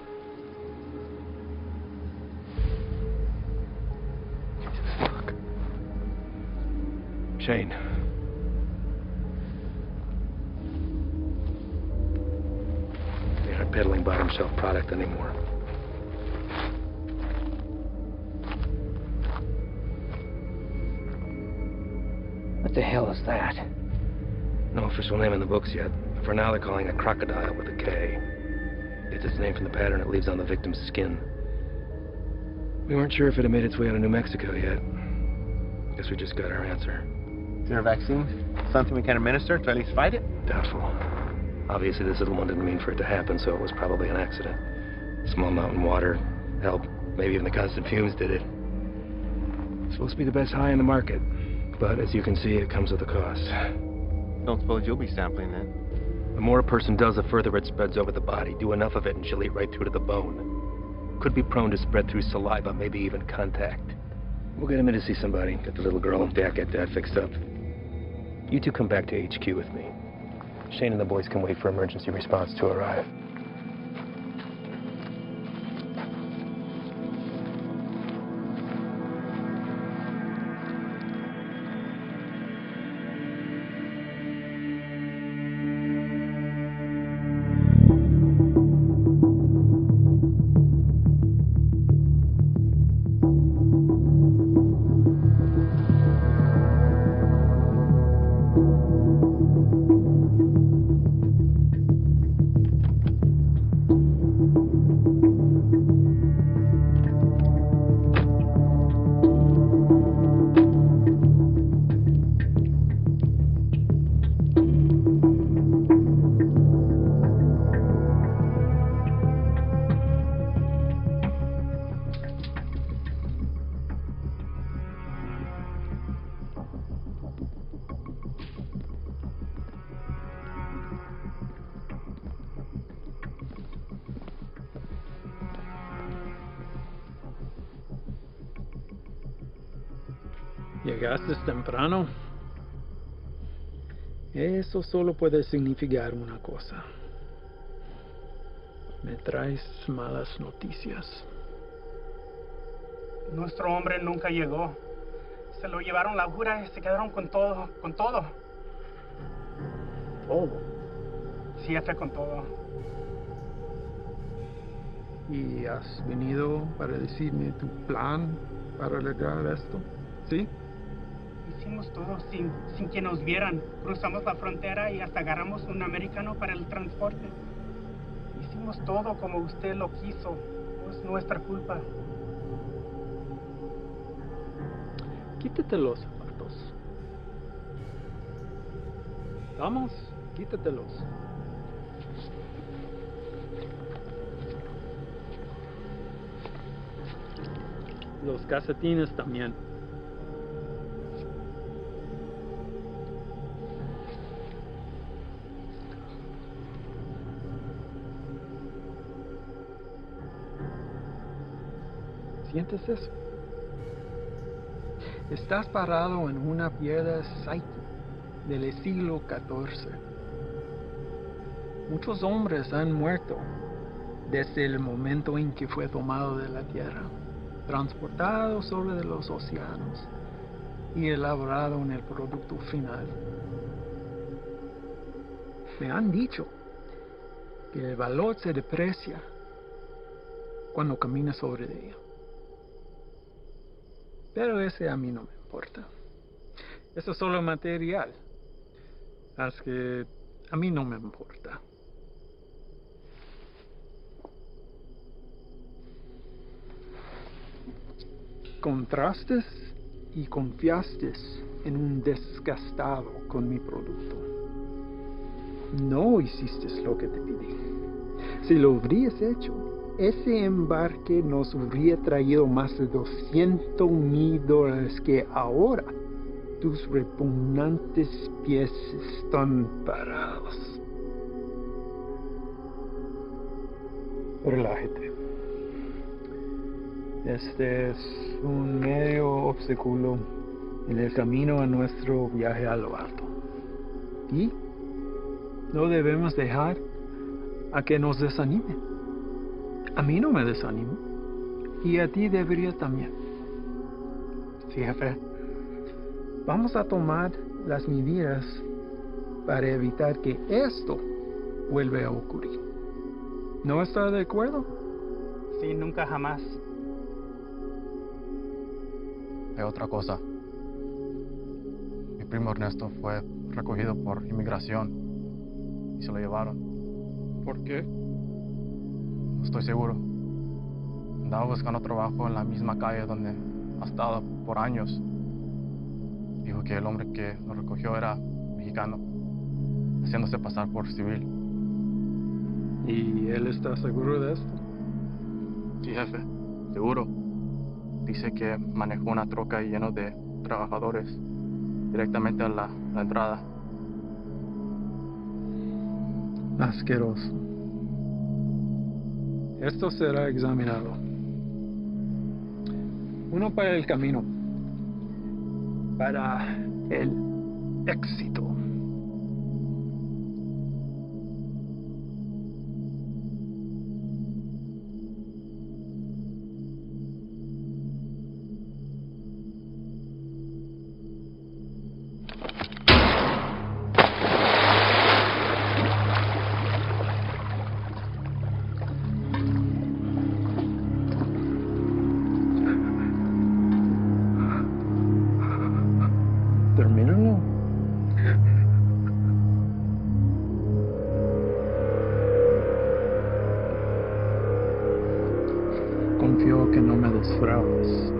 Fuck. Shane. They aren't peddling bottom shelf product anymore. What the hell is that? No official name in the books yet. For now, they're calling it crocodile with a K. It's its name from the pattern it leaves on the victim's skin. We weren't sure if it had made its way out of New Mexico yet. Guess we just got our answer. Is there a vaccine? Something we can administer to at least fight it? Doubtful. Obviously, this little one didn't mean for it to happen, so it was probably an accident. Small mountain water. Hell, maybe even the constant fumes did it. It's supposed to be the best high in the market. But as you can see, it comes with a cost. Don't suppose you'll be sampling then? The more a person does, the further it spreads over the body. Do enough of it and she'll eat right through to the bone. Could be prone to spread through saliva, maybe even contact. We'll get him in to see somebody. Get the little girl and Dak get that fixed up. You two come back to HQ with me. Shane and the boys can wait for emergency response to arrive. Llegaste temprano. Eso solo puede significar una cosa. Me traes malas noticias. Nuestro hombre nunca llegó. Se lo llevaron la jura y se quedaron con todo, con todo. ¿Todo? Sí, jefe, con todo. ¿Y has venido para decirme tu plan para lograr esto? ¿Sí? Hicimos todo sin que nos vieran. Cruzamos la frontera y hasta agarramos un americano para el transporte. Hicimos todo como usted lo quiso. No es nuestra culpa. Quítate los zapatos. Vamos, quítatelos. Los calcetines también. ¿Sientes eso? Estás parado en una piedra Psyche del siglo XIV. Muchos hombres han muerto desde el momento en que fue tomado de la tierra, transportado sobre los océanos y elaborado en el producto final. Me han dicho que el valor se deprecia cuando caminas sobre ella. Pero ese a mí no me importa. Eso es solo material. Así que a mí no me importa. Contrastes y confiaste en un desgastado con mi producto. No hiciste lo que te pedí. Si lo hubieras hecho, ese embarque nos hubiera traído más de $200,000 que ahora tus repugnantes pies están parados. Relájate. Este es un medio obstáculo en el camino a nuestro viaje a lo alto. Y no debemos dejar a que nos desanime. A mí no me desanimo. Y a ti debería también. Sí, jefe. Vamos a tomar las medidas para evitar que esto vuelva a ocurrir. ¿No está de acuerdo? Sí, nunca jamás. Hay otra cosa. Mi primo Ernesto fue recogido por inmigración y se lo llevaron. ¿Por qué? No estoy seguro. Andaba buscando trabajo en la misma calle donde ha estado por años. Dijo que el hombre que lo recogió era mexicano, haciéndose pasar por civil. ¿Y él está seguro de esto? Sí, jefe, seguro. Dice que manejó una troca llena de trabajadores directamente a la entrada. Asqueroso. Esto será examinado. Uno para el camino. Para el éxito. Termínalo. Confío que no me defraudes.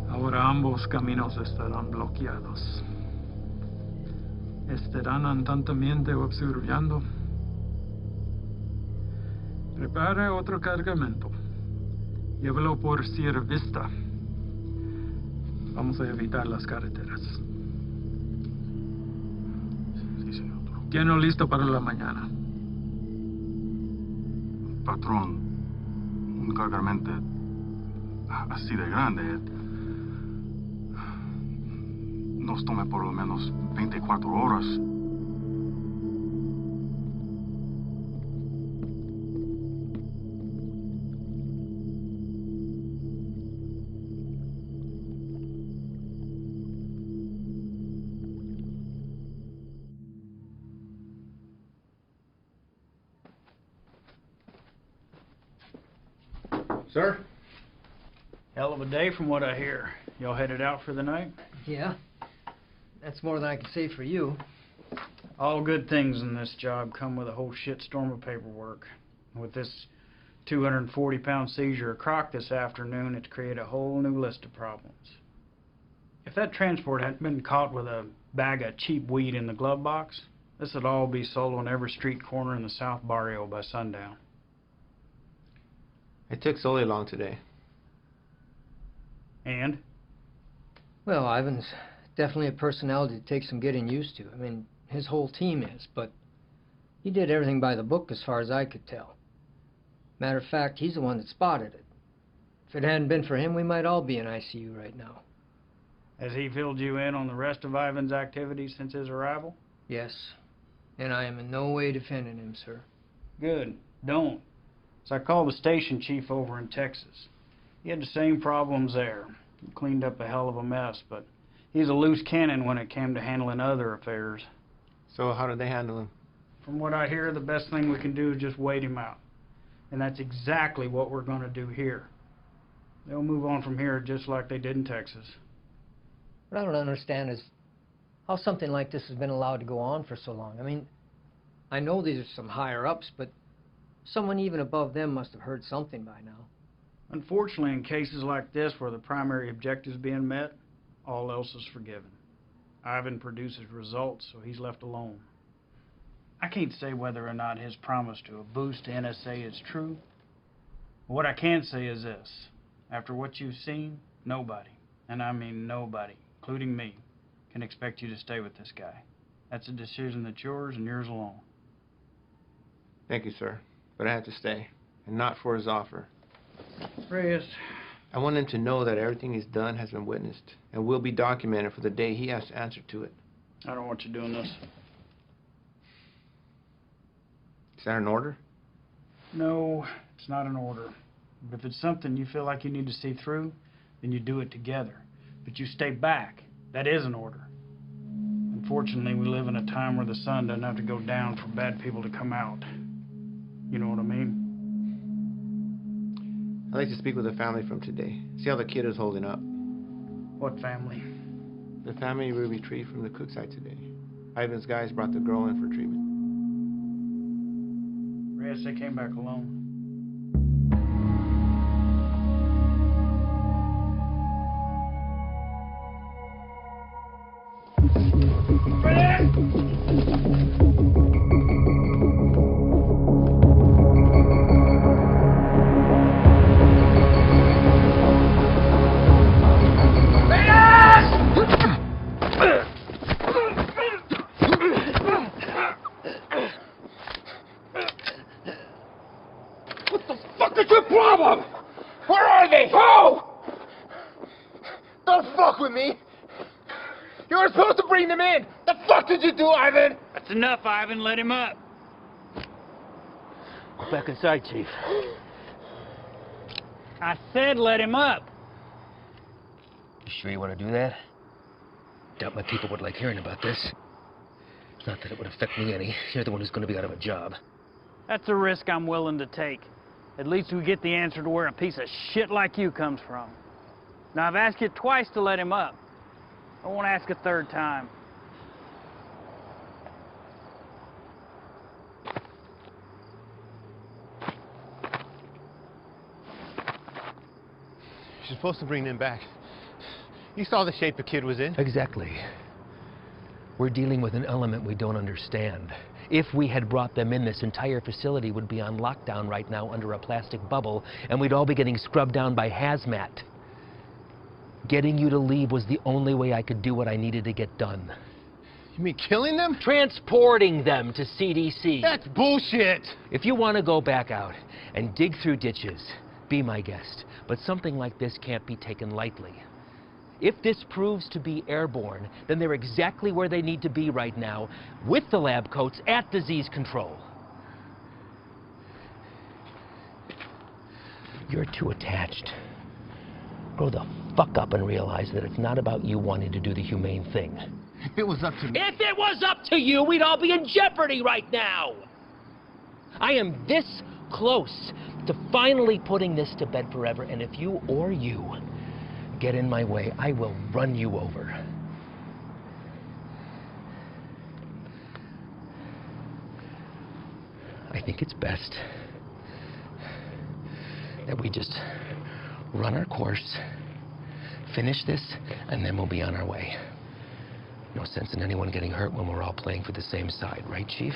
Ahora ambos caminos estarán bloqueados. Estarán atentamente observando. Prepare otro cargamento. Llévalo por Sierra Vista. Vamos a evitar las carreteras. Sí, señor. Lleno listo para la mañana. Patrón, un cargamento así de grande nos tome por lo menos 24 horas. Sir? Hell of a day from what I hear. Y'all headed out for the night? Yeah. That's more than I can say for you. All good things in this job come with a whole shitstorm of paperwork. With this 240-pound seizure of croc this afternoon, it's created a whole new list of problems. If that transport hadn't been caught with a bag of cheap weed in the glove box, this would all be sold on every street corner in the South Barrio by sundown. It took Sully long today. And? Well, Ivan's definitely a personality that takes some getting used to. I mean, his whole team is, but he did everything by the book as far as I could tell. Matter of fact, he's the one that spotted it. If it hadn't been for him, we might all be in ICU right now. Has he filled you in on the rest of Ivan's activities since his arrival? Yes, and I am in no way defending him, sir. Good. Don't. So I called the station chief over in Texas. He had the same problems there. He cleaned up a hell of a mess, but he's a loose cannon when it came to handling other affairs. So how did they handle him? From what I hear, the best thing we can do is just wait him out. And that's exactly what we're going to do here. They'll move on from here just like they did in Texas. What I don't understand is how something like this has been allowed to go on for so long. I mean, I know these are some higher-ups, but someone even above them must have heard something by now. Unfortunately, in cases like this where the primary objective is being met, all else is forgiven. Ivan produces results, so he's left alone. I can't say whether or not his promise to a boost to NSA is true. But what I can say is this. After what you've seen, nobody, and I mean nobody, including me, can expect you to stay with this guy. That's a decision that's yours and yours alone. Thank you, sir. But I have to stay, and not for his offer. Reyes. I want him to know that everything he's done has been witnessed and will be documented for the day he has to answer to it. I don't want you doing this. Is that an order? No, it's not an order. But if it's something you feel like you need to see through, then you do it together. But you stay back. That is an order. Unfortunately, we live in a time where the sun doesn't have to go down for bad people to come out. You know what I mean? I'd like to speak with the family from today. See how the kid is holding up. What family? The family we retrieved from the cook site today. Ivan's guys brought the girl in for treatment. Reyes, they came back alone. Where are they? Who? Don't fuck with me. You were supposed to bring them in. The fuck did you do, Ivan? That's enough, Ivan. Let him up. Go back inside, Chief. I said let him up. You sure you want to do that? Doubt my people would like hearing about this. Not that it would affect me any. You're the one who's going to be out of a job. That's a risk I'm willing to take. At least we get the answer to where a piece of shit like you comes from. Now, I've asked you twice to let him up. I won't ask a third time. You're supposed to bring them back. You saw the shape the kid was in. Exactly. We're dealing with an element we don't understand. If we had brought them in, this entire facility would be on lockdown right now under a plastic bubble, and we'd all be getting scrubbed down by hazmat. Getting you to leave was the only way I could do what I needed to get done. You mean killing them? Transporting them to CDC. That's bullshit! If you want to go back out and dig through ditches, be my guest. But something like this can't be taken lightly. If this proves to be airborne, then they're exactly where they need to be right now, with the lab coats at disease control. You're too attached. Grow the fuck up and realize that it's not about you wanting to do the humane thing. If it was up to me... If it was up to you, we'd all be in jeopardy right now! I am this close to finally putting this to bed forever. And if you get in my way, I will run you over. I think it's best that we just run our course, finish this, and then we'll be on our way. No sense in anyone getting hurt when we're all playing for the same side, right, Chief?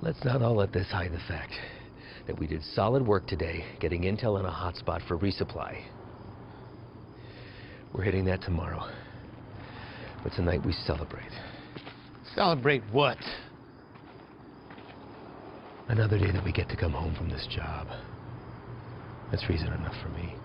Let's not all let this hide the fact that we did solid work today getting intel on a hotspot for resupply. We're hitting that tomorrow. But tonight we celebrate. Celebrate what? Another day that we get to come home from this job. That's reason enough for me.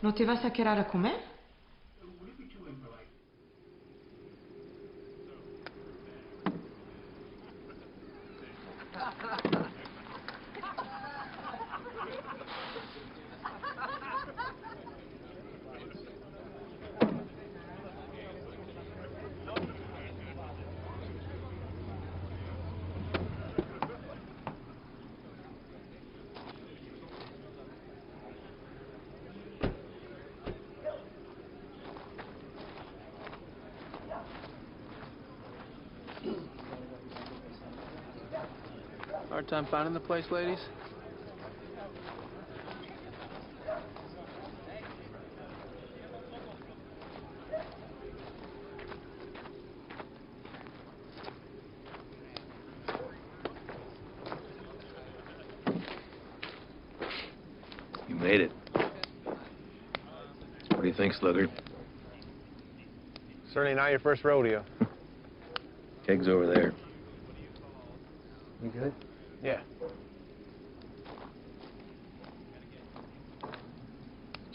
¿No te vas a quedar a comer? Hard time finding the place, ladies? You made it. What do you think, Sluggard? Certainly not your first rodeo. Keg's over there. You good? Yeah.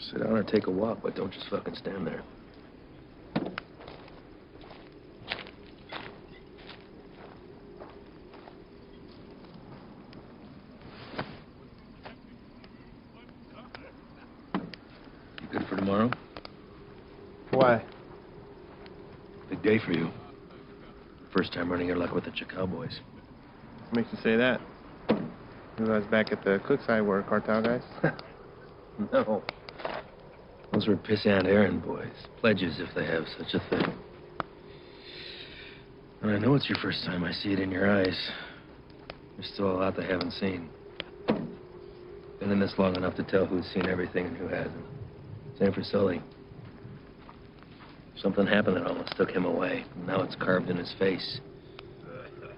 Sit down or take a walk, but don't just fucking stand there. You good for tomorrow? Why? Big day for you. First time running your luck with the Cowboys. What makes you say that? You guys back at the Cookside were Cartel guys? No. Those were pissant errand boys. Pledges, if they have such a thing. And I know it's your first time. I see it in your eyes. There's still a lot they haven't seen. Been in this long enough to tell who's seen everything and who hasn't. Same for Sully. Something happened that almost took him away. And now it's carved in his face.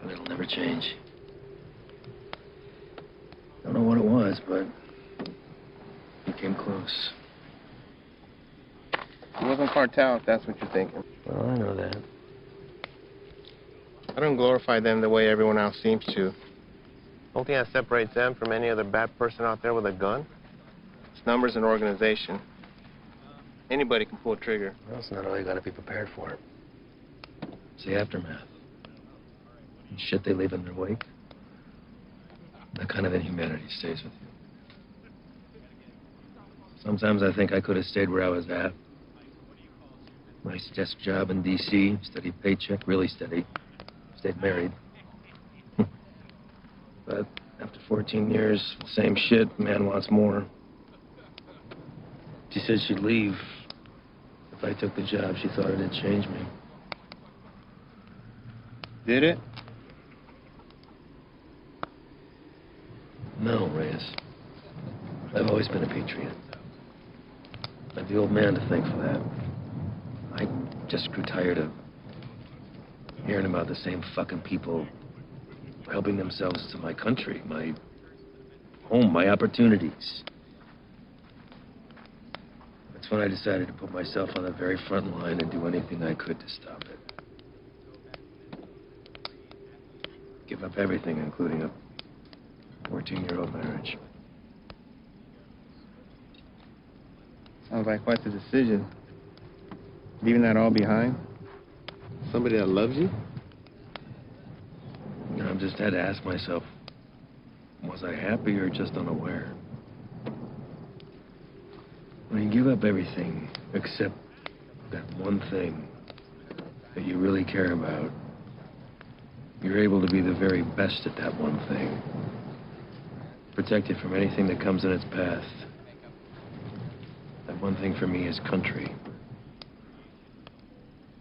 And it'll never change. Don't know what it was, but he came close. It wasn't Cartel, if that's what you're thinking. Well, I know that. I don't glorify them the way everyone else seems to. Only thing that separates them from any other bad person out there with a gun? It's numbers and organization. Anybody can pull a trigger. Well, it's not all you gotta be prepared for. It's the aftermath. And shit they leave in their wake. That kind of inhumanity stays with you. Sometimes I think I could have stayed where I was at. Nice desk job in D.C., steady paycheck, really steady. Stayed married. But after 14 years, same shit, man wants more. She said she'd leave. If I took the job, she thought it'd change me. Did it? No, Reyes. I've always been a patriot. I have the old man to thank for that. I just grew tired of hearing about the same fucking people helping themselves to my country, my home, my opportunities. That's when I decided to put myself on the very front line and do anything I could to stop it. Give up everything, including a 14-year-old marriage. Sounds like quite the decision. Leaving that all behind? Somebody that loves you? I've just had to ask myself, was I happy or just unaware? When you give up everything except that one thing that you really care about, you're able to be the very best at that one thing. Protect it from anything that comes in its path. That one thing for me is country.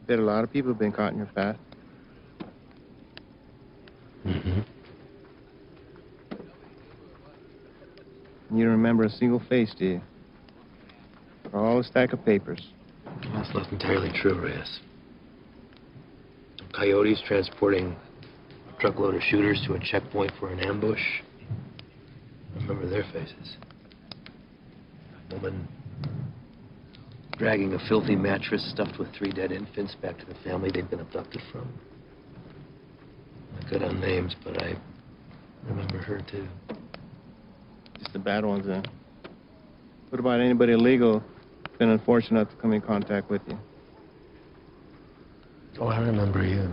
Bet a lot of people have been caught in your path. Mm-hmm. You don't remember a single face, do you? All a stack of papers. That's not entirely true, Reyes. Coyotes transporting a truckload of shooters to a checkpoint for an ambush. I remember their faces. A woman dragging a filthy mattress stuffed with 3 dead infants back to the family they'd been abducted from. I good on names, but I remember her too. Just the bad ones, then. What about anybody illegal who's been unfortunate enough to come in contact with you? Oh, I remember you.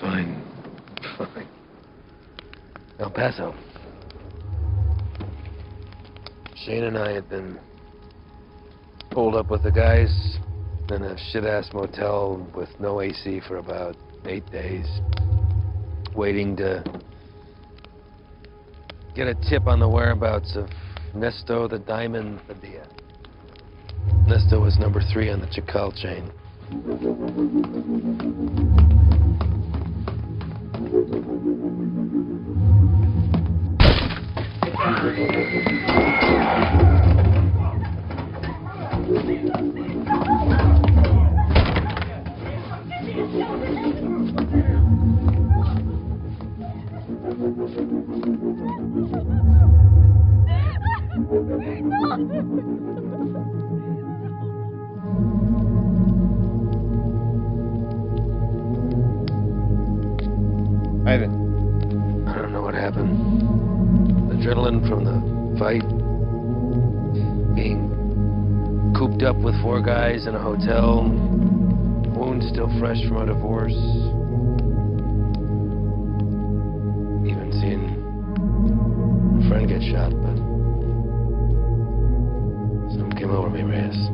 Fine. Fine. El Paso. Shane and I had been pulled up with the guys in a shit-ass motel with no AC for about 8 days, waiting to get a tip on the whereabouts of Nesto the Diamond Padilla. Nesto was number 3 on the Chacal chain. Ivan. I don't know what happened. Adrenaline from the fight. Being cooped up with 4 guys in a hotel. Wounds still fresh from a divorce. Even seeing a friend get shot, but something came over me, Reyes.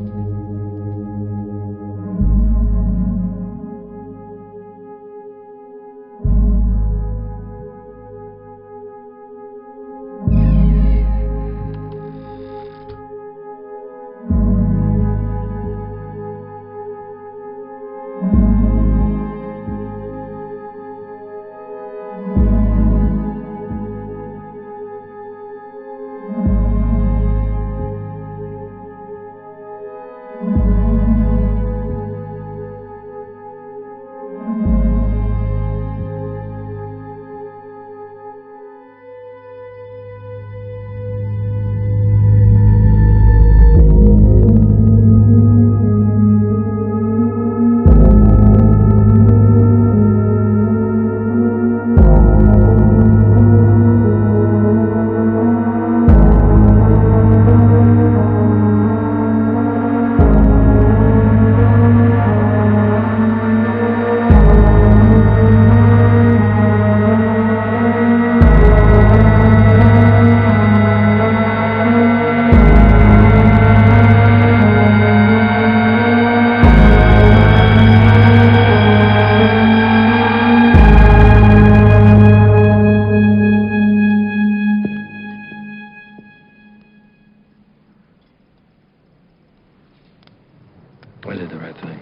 I did the right thing.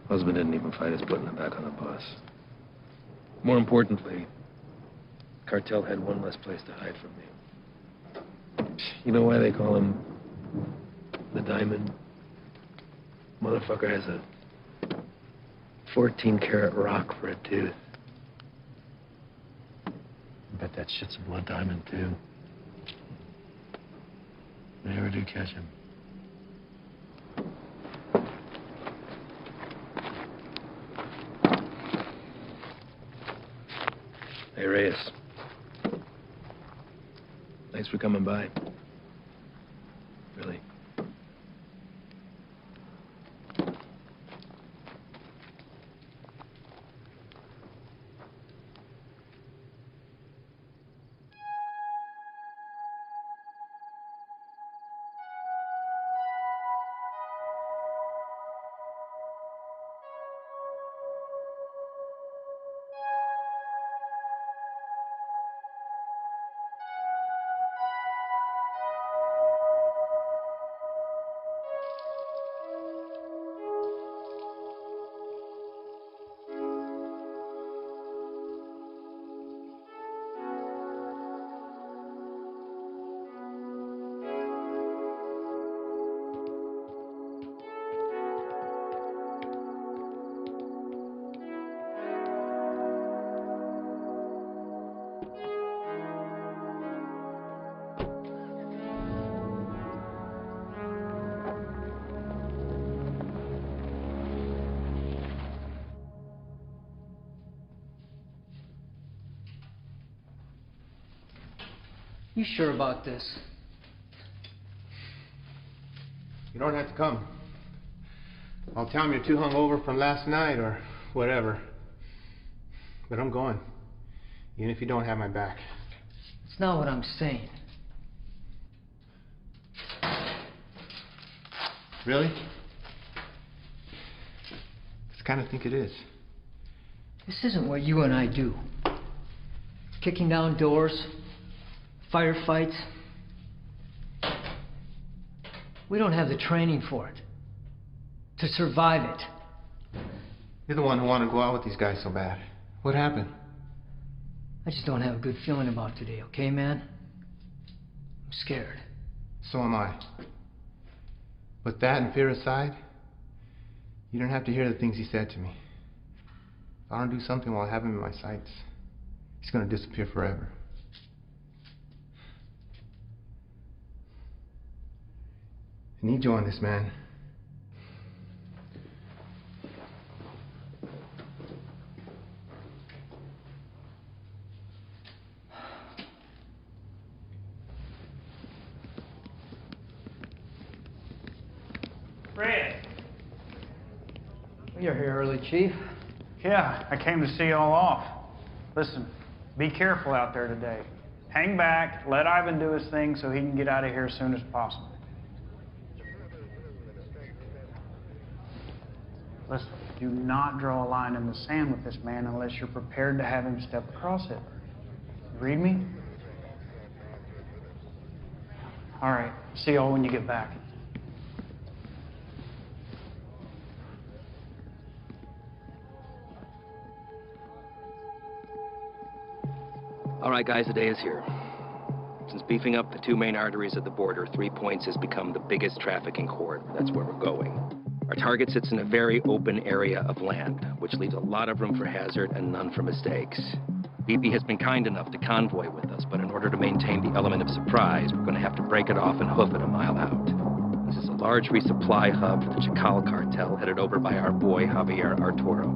Husband didn't even fight his putting him back on the bus. More importantly, Cartel had one less place to hide from me. You know why they call him the Diamond? Motherfucker has a 14-karat rock for a tooth. I bet that shit's a blood diamond, too. They never do catch him. Hey, Reyes. Thanks for coming by. Really. You sure about this? You don't have to come. I'll tell him you're too hungover from last night or whatever. But I'm going. Even if you don't have my back. It's not what I'm saying. Really? I kind of think it is. This isn't what you and I do. Kicking down doors, firefights. We don't have the training for it. To survive it. You're the one who wanted to go out with these guys so bad. What happened? I just don't have a good feeling about today, okay, man? I'm scared. So am I. But that and fear aside, you don't have to hear the things he said to me. If I don't do something while I have him in my sights, he's going to disappear forever. I need you on this, man. Fred! You're here early, Chief. Yeah, I came to see y'all off. Listen, be careful out there today. Hang back, let Ivan do his thing so he can get out of here as soon as possible. Listen, do not draw a line in the sand with this man unless you're prepared to have him step across it. You read me? All right, see y'all when you get back. All right, guys, the day is here. Since beefing up the two main arteries at the border, 3 Points has become the biggest trafficking corridor. That's where we're going. Our target sits in a very open area of land, which leaves a lot of room for hazard and none for mistakes. BP has been kind enough to convoy with us, but in order to maintain the element of surprise, we're going to have to break it off and hoof it a mile out. This is a large resupply hub for the Chacal Cartel, headed over by our boy Javier Arturo.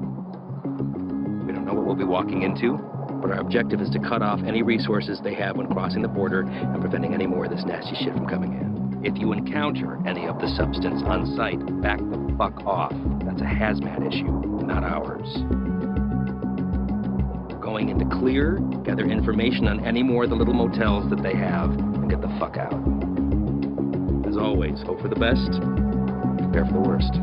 We don't know what we'll be walking into, but our objective is to cut off any resources they have when crossing the border and preventing any more of this nasty shit from coming in. If you encounter any of the substance on site, back the fuck off. That's a hazmat issue, not ours. We're going into clear, gather information on any more of the little motels that they have, and get the fuck out. As always, hope for the best, prepare for the worst.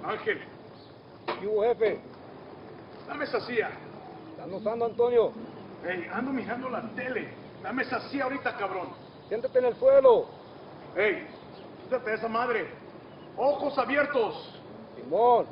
Ángel. ¿Qué hubo, jefe? Dame esa silla. ¿Estás usando, Antonio? Ey, ando mirando la tele. Dame esa silla ahorita, cabrón. Siéntate en el suelo. Ey, quítate esa madre. Ojos abiertos. Simón.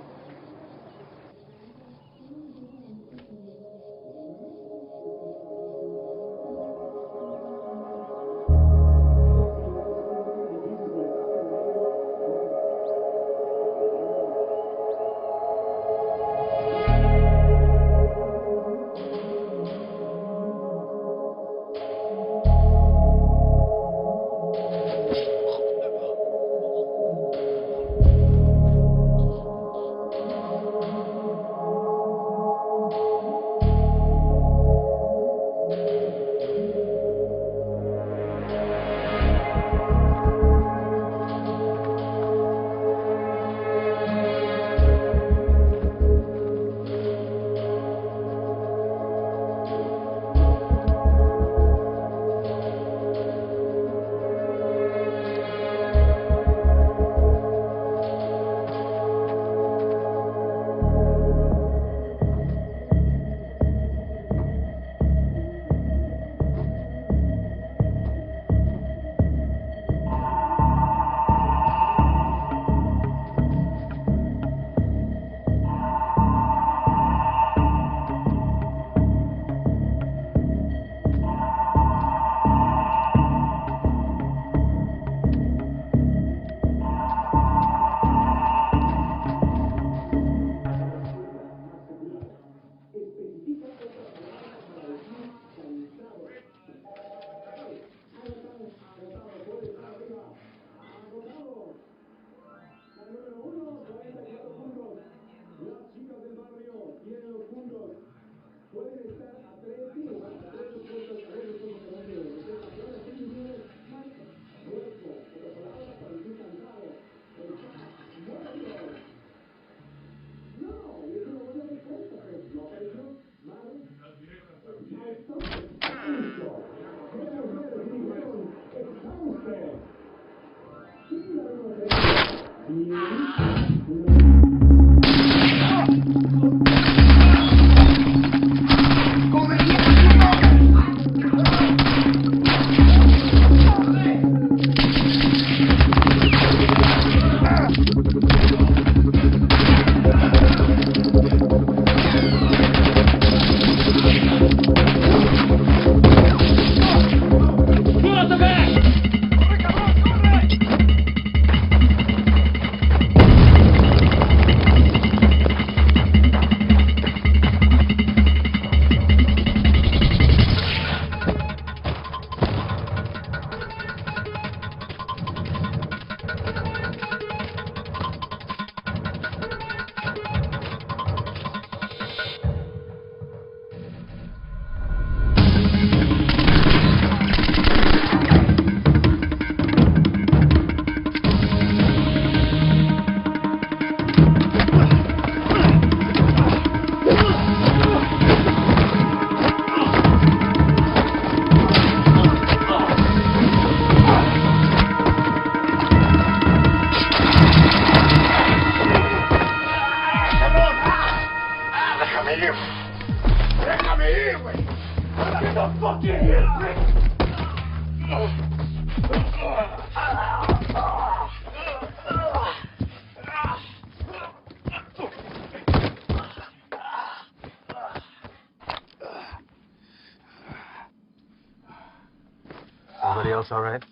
Everybody else all right?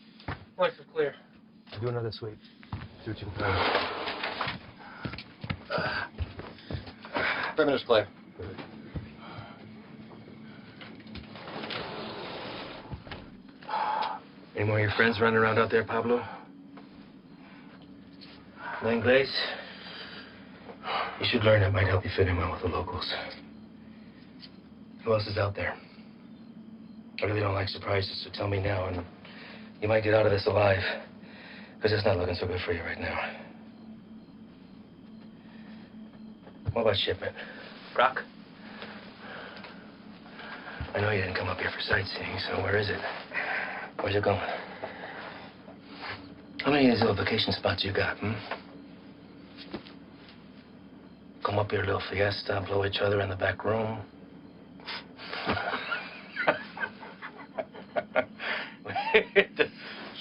Place is clear. Do another sweep. See what you can find. 3 clear. Any more of your friends running around out there, Pablo? Langlais? You should learn. It might help you fit in well with the locals. Who else is out there? I really don't like surprises, so tell me now, and you might get out of this alive. Because it's not looking so good for you right now. What about shipment? Brock? I know you didn't come up here for sightseeing, so where is it? Where's it going? How many of these little vacation spots you got, come up here, a little fiesta, blow each other in the back room.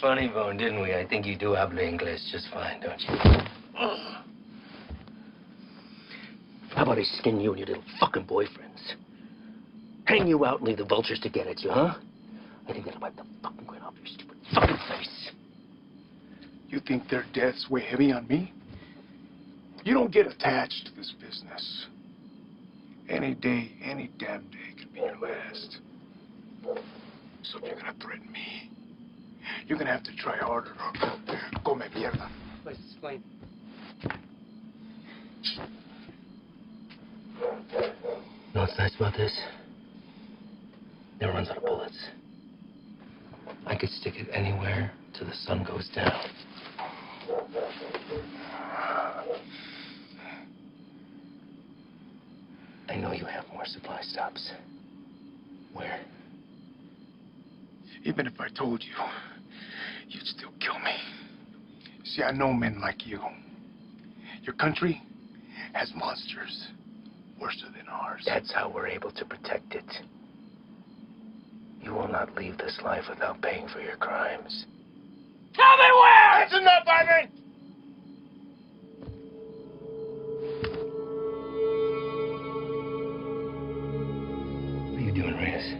Funny bone, didn't we? I think you do habla English just fine, don't you? How about I skin you and your little fucking boyfriends? Hang you out and leave the vultures to get at you, huh? I think that'll wipe the fucking grin off your stupid fucking face. You think their deaths weigh heavy on me? You don't get attached to this business. Any day, any damn day could be your last. So if you're gonna threaten me, you're gonna have to try harder. Come mierda. Let's explain. You know what's nice about this? Never runs out of bullets. I could stick it anywhere till the sun goes down. I know you have more supply stops. Where? Even if I told you, you'd still kill me. See, I know men like you. Your country has monsters worse than ours. That's how we're able to protect it. You will not leave this life without paying for your crimes. Tell me where! That's enough, Ivan! What are you doing, Reyes?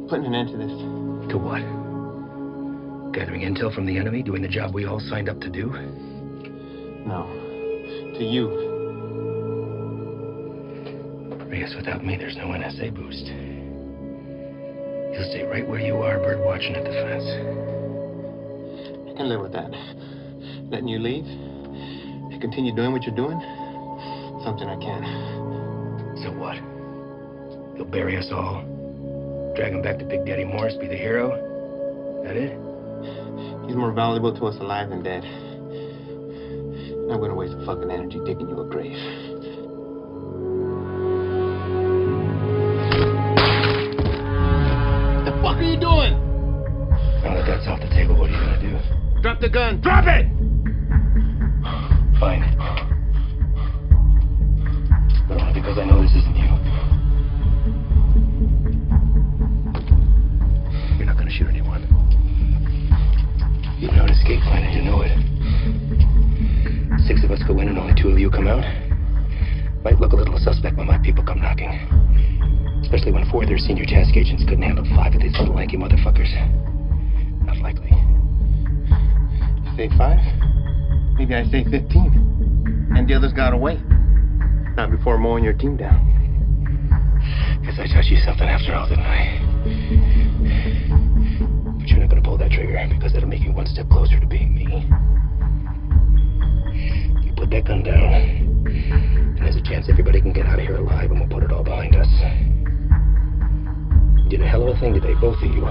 Putting an end to this. To what? Gathering intel from the enemy, doing the job we all signed up to do? No. To you. Reyes, without me, there's no NSA boost. You'll stay right where you are, bird watching at the fence. I can live with that. Letting you leave and continue doing what you're doing, something I can. So what? You'll bury us all, drag him back to Big Daddy Morris, be the hero? That it? He's more valuable to us alive than dead. I'm not gonna waste the fucking energy digging you a grave. The fuck are you doing? Now that that's off the table, what are you gonna do? Drop the gun. Drop it! Fine. But only because I know this isn't you. You're not gonna shoot anyone. You've known escape plan and you know it. 6 of us go in and only 2 of you come out. Might look a little suspect when my people come knocking. Especially when 4 of their senior task agents couldn't handle 5 of these little lanky motherfuckers. Not likely. You say 5? Maybe I say 15. And the others got away. Not before mowing your team down. Guess I taught you something after all, didn't I? But you're not gonna pull that trigger because that'll make you 1 step closer to being me. You put that gun down, and there's a chance everybody can get out of here alive, and we'll put it all behind us. You did a hell of a thing today, both of you.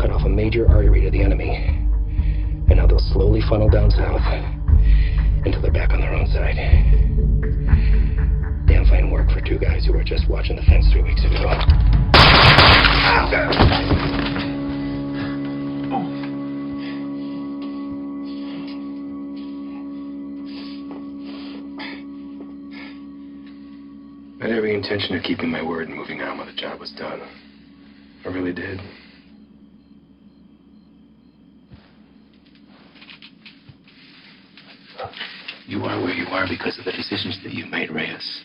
Cut off a major artery to the enemy, and now they'll slowly funnel down south until they're back on their own side. Damn fine work for 2 guys who were just watching the fence 3 weeks ago. I had every intention of keeping my word and moving on when the job was done. I really did. You are where you are because of the decisions that you made, Reyes.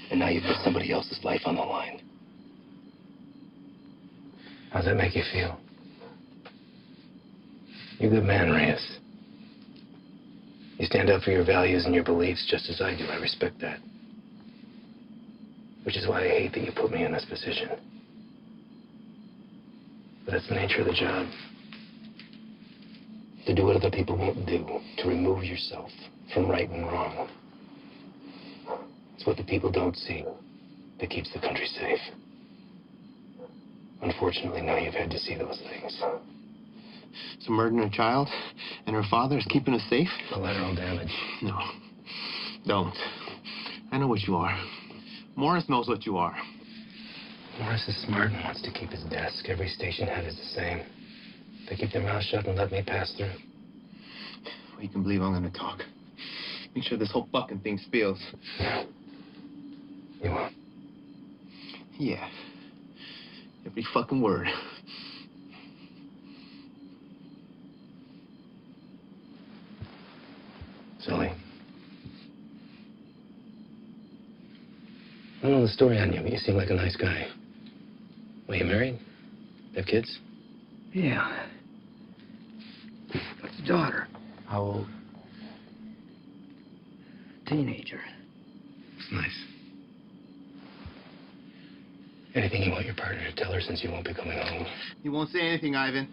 And now you put somebody else's life on the line. How's that make you feel? You're a good man, Reyes. You stand up for your values and your beliefs just as I do. I respect that. Which is why I hate that you put me in this position. But that's the nature of the job. To do what other people won't do. To remove yourself from right and wrong. It's what the people don't see that keeps the country safe. Unfortunately, now you've had to see those things. So murdering a child and her father is keeping us safe? Collateral damage. No. Don't. I know what you are. Morris knows what you are. Morris is smart and wants to keep his desk. Every station head is the same. They keep their mouth shut and let me pass through. Well, you can believe I'm going to talk. Make sure this whole fucking thing spills. You will? Yeah. Every fucking word. Sully. I don't know the story on you, but you seem like a nice guy. Well, you married? Have kids? Yeah. Got a daughter. How old? Teenager. It's nice. Anything you want your partner to tell her since you won't be coming home? He won't say anything, Ivan.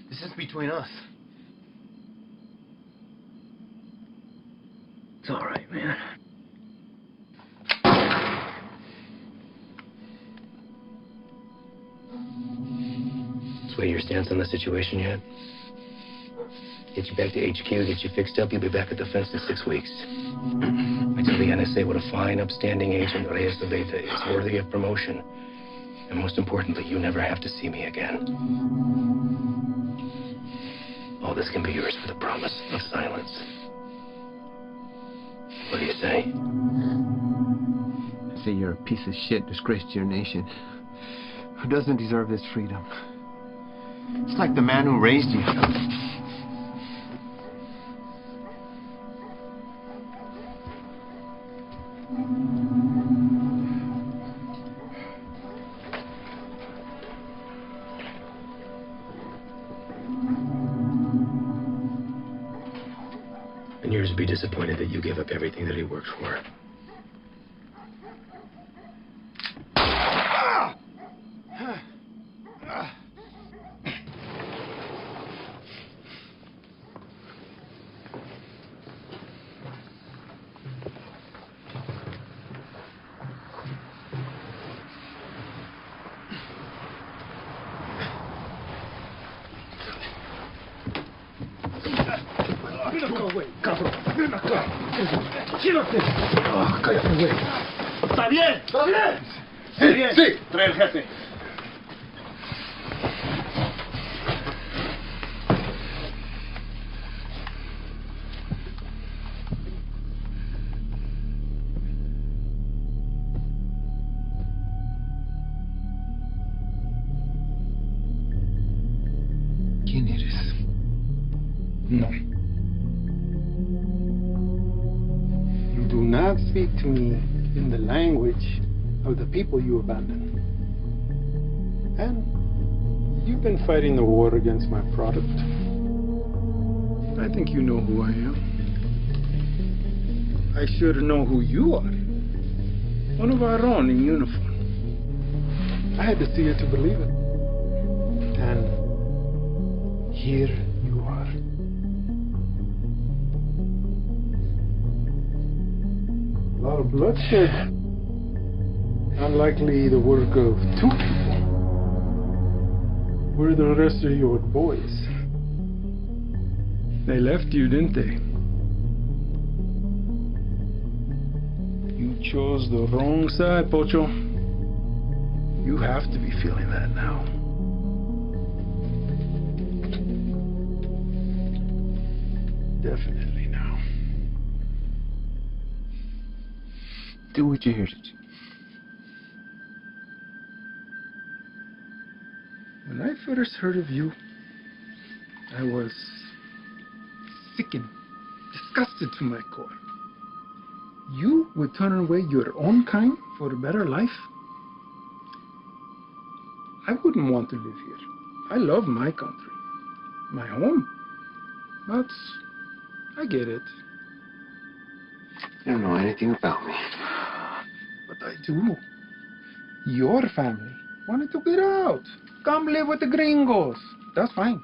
This is between us. It's all right, man. Sway your stance on the situation yet? Get you back to HQ, get you fixed up, you'll be back at the fence in 6 weeks. I tell the NSA what a fine, upstanding agent Reyes Zaveta is, worthy of promotion. And most importantly, you never have to see me again. All this can be yours for the promise of silence. What do you say? I say you're a piece of shit, disgrace to your nation. Who doesn't deserve this freedom? It's like the man who raised you. And yours would be disappointed that you gave up everything that he worked for. Ven acá, güey, cabrón. Ven acá. Quédate. Cállate, güey. ¿Está bien? ¿Está bien? ¿Está bien? Sí. Trae el jefe. ¿Quién eres? No. You do not speak to me in the language of the people you abandoned. And you've been fighting the war against my product. I think you know who I am. I should know who you are. One of our own in uniform. I had to see it to believe it. And here you are. A lot of bloodshed. Unlikely the work of 2 people. Where are the rest of your boys? They left you, didn't they? You chose the wrong side, Pocho. You have to be feeling that now. Definitely now. Do what you're here to do. When I first heard of you, I was sickened, disgusted to my core. You would turn away your own kind for a better life? I wouldn't want to live here. I love my country, my home. But I get it. You don't know anything about me. But I do. Your family wanted to get out. Come live with the gringos. That's fine.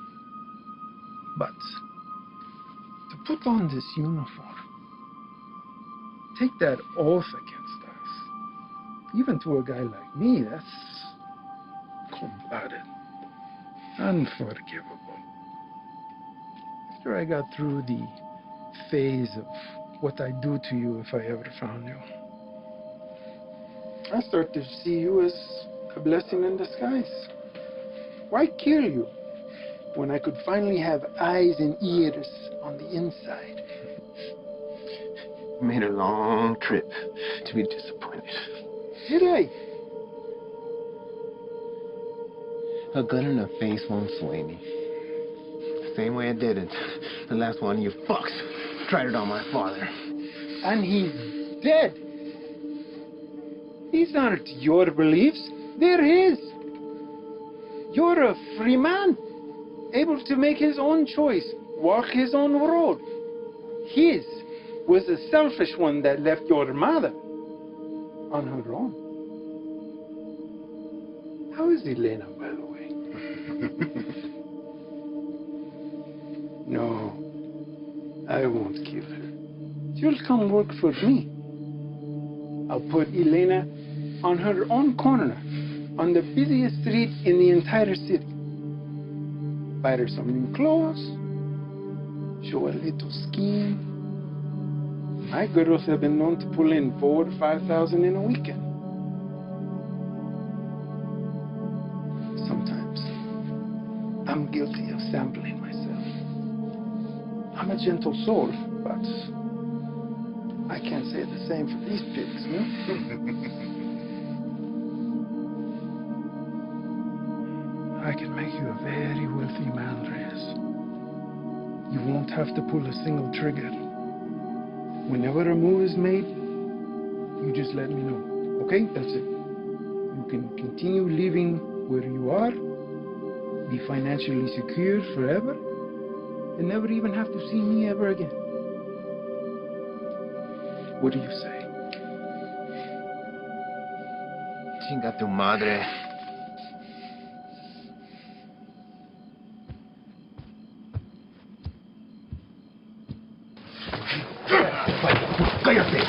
But to put on this uniform, take that oath against us, even to a guy like me, that's cold-blooded, unforgivable. After I got through the phase of what I'd do to you if I ever found you, I start to see you as a blessing in disguise. Why kill you when I could finally have eyes and ears on the inside? Made a long trip to be disappointed. Did I? A gun in the face won't sway me. Same way I did it. The last one you fucks tried it on my father. And he's dead. These aren't your beliefs. They're his. You're a free man, able to make his own choice, walk his own road. His was a selfish one that left your mother on her own. How is Elena, by the way? No, I won't kill her. She'll come work for me. I'll put Elena on her own corner, on the busiest street in the entire city. Buy her some new clothes, show a little scheme. My girls have been known to pull in $4,000 to $5,000 in a weekend. Sometimes I'm guilty of sampling myself. I'm a gentle soul, but I can't say the same for these pigs, no? I can make you a very wealthy man, Reyes. You won't have to pull a single trigger. Whenever a move is made, you just let me know, okay? That's it. You can continue living where you are, be financially secure forever, and never even have to see me ever again. What do you say? Chinga tu madre. ¡Cállate!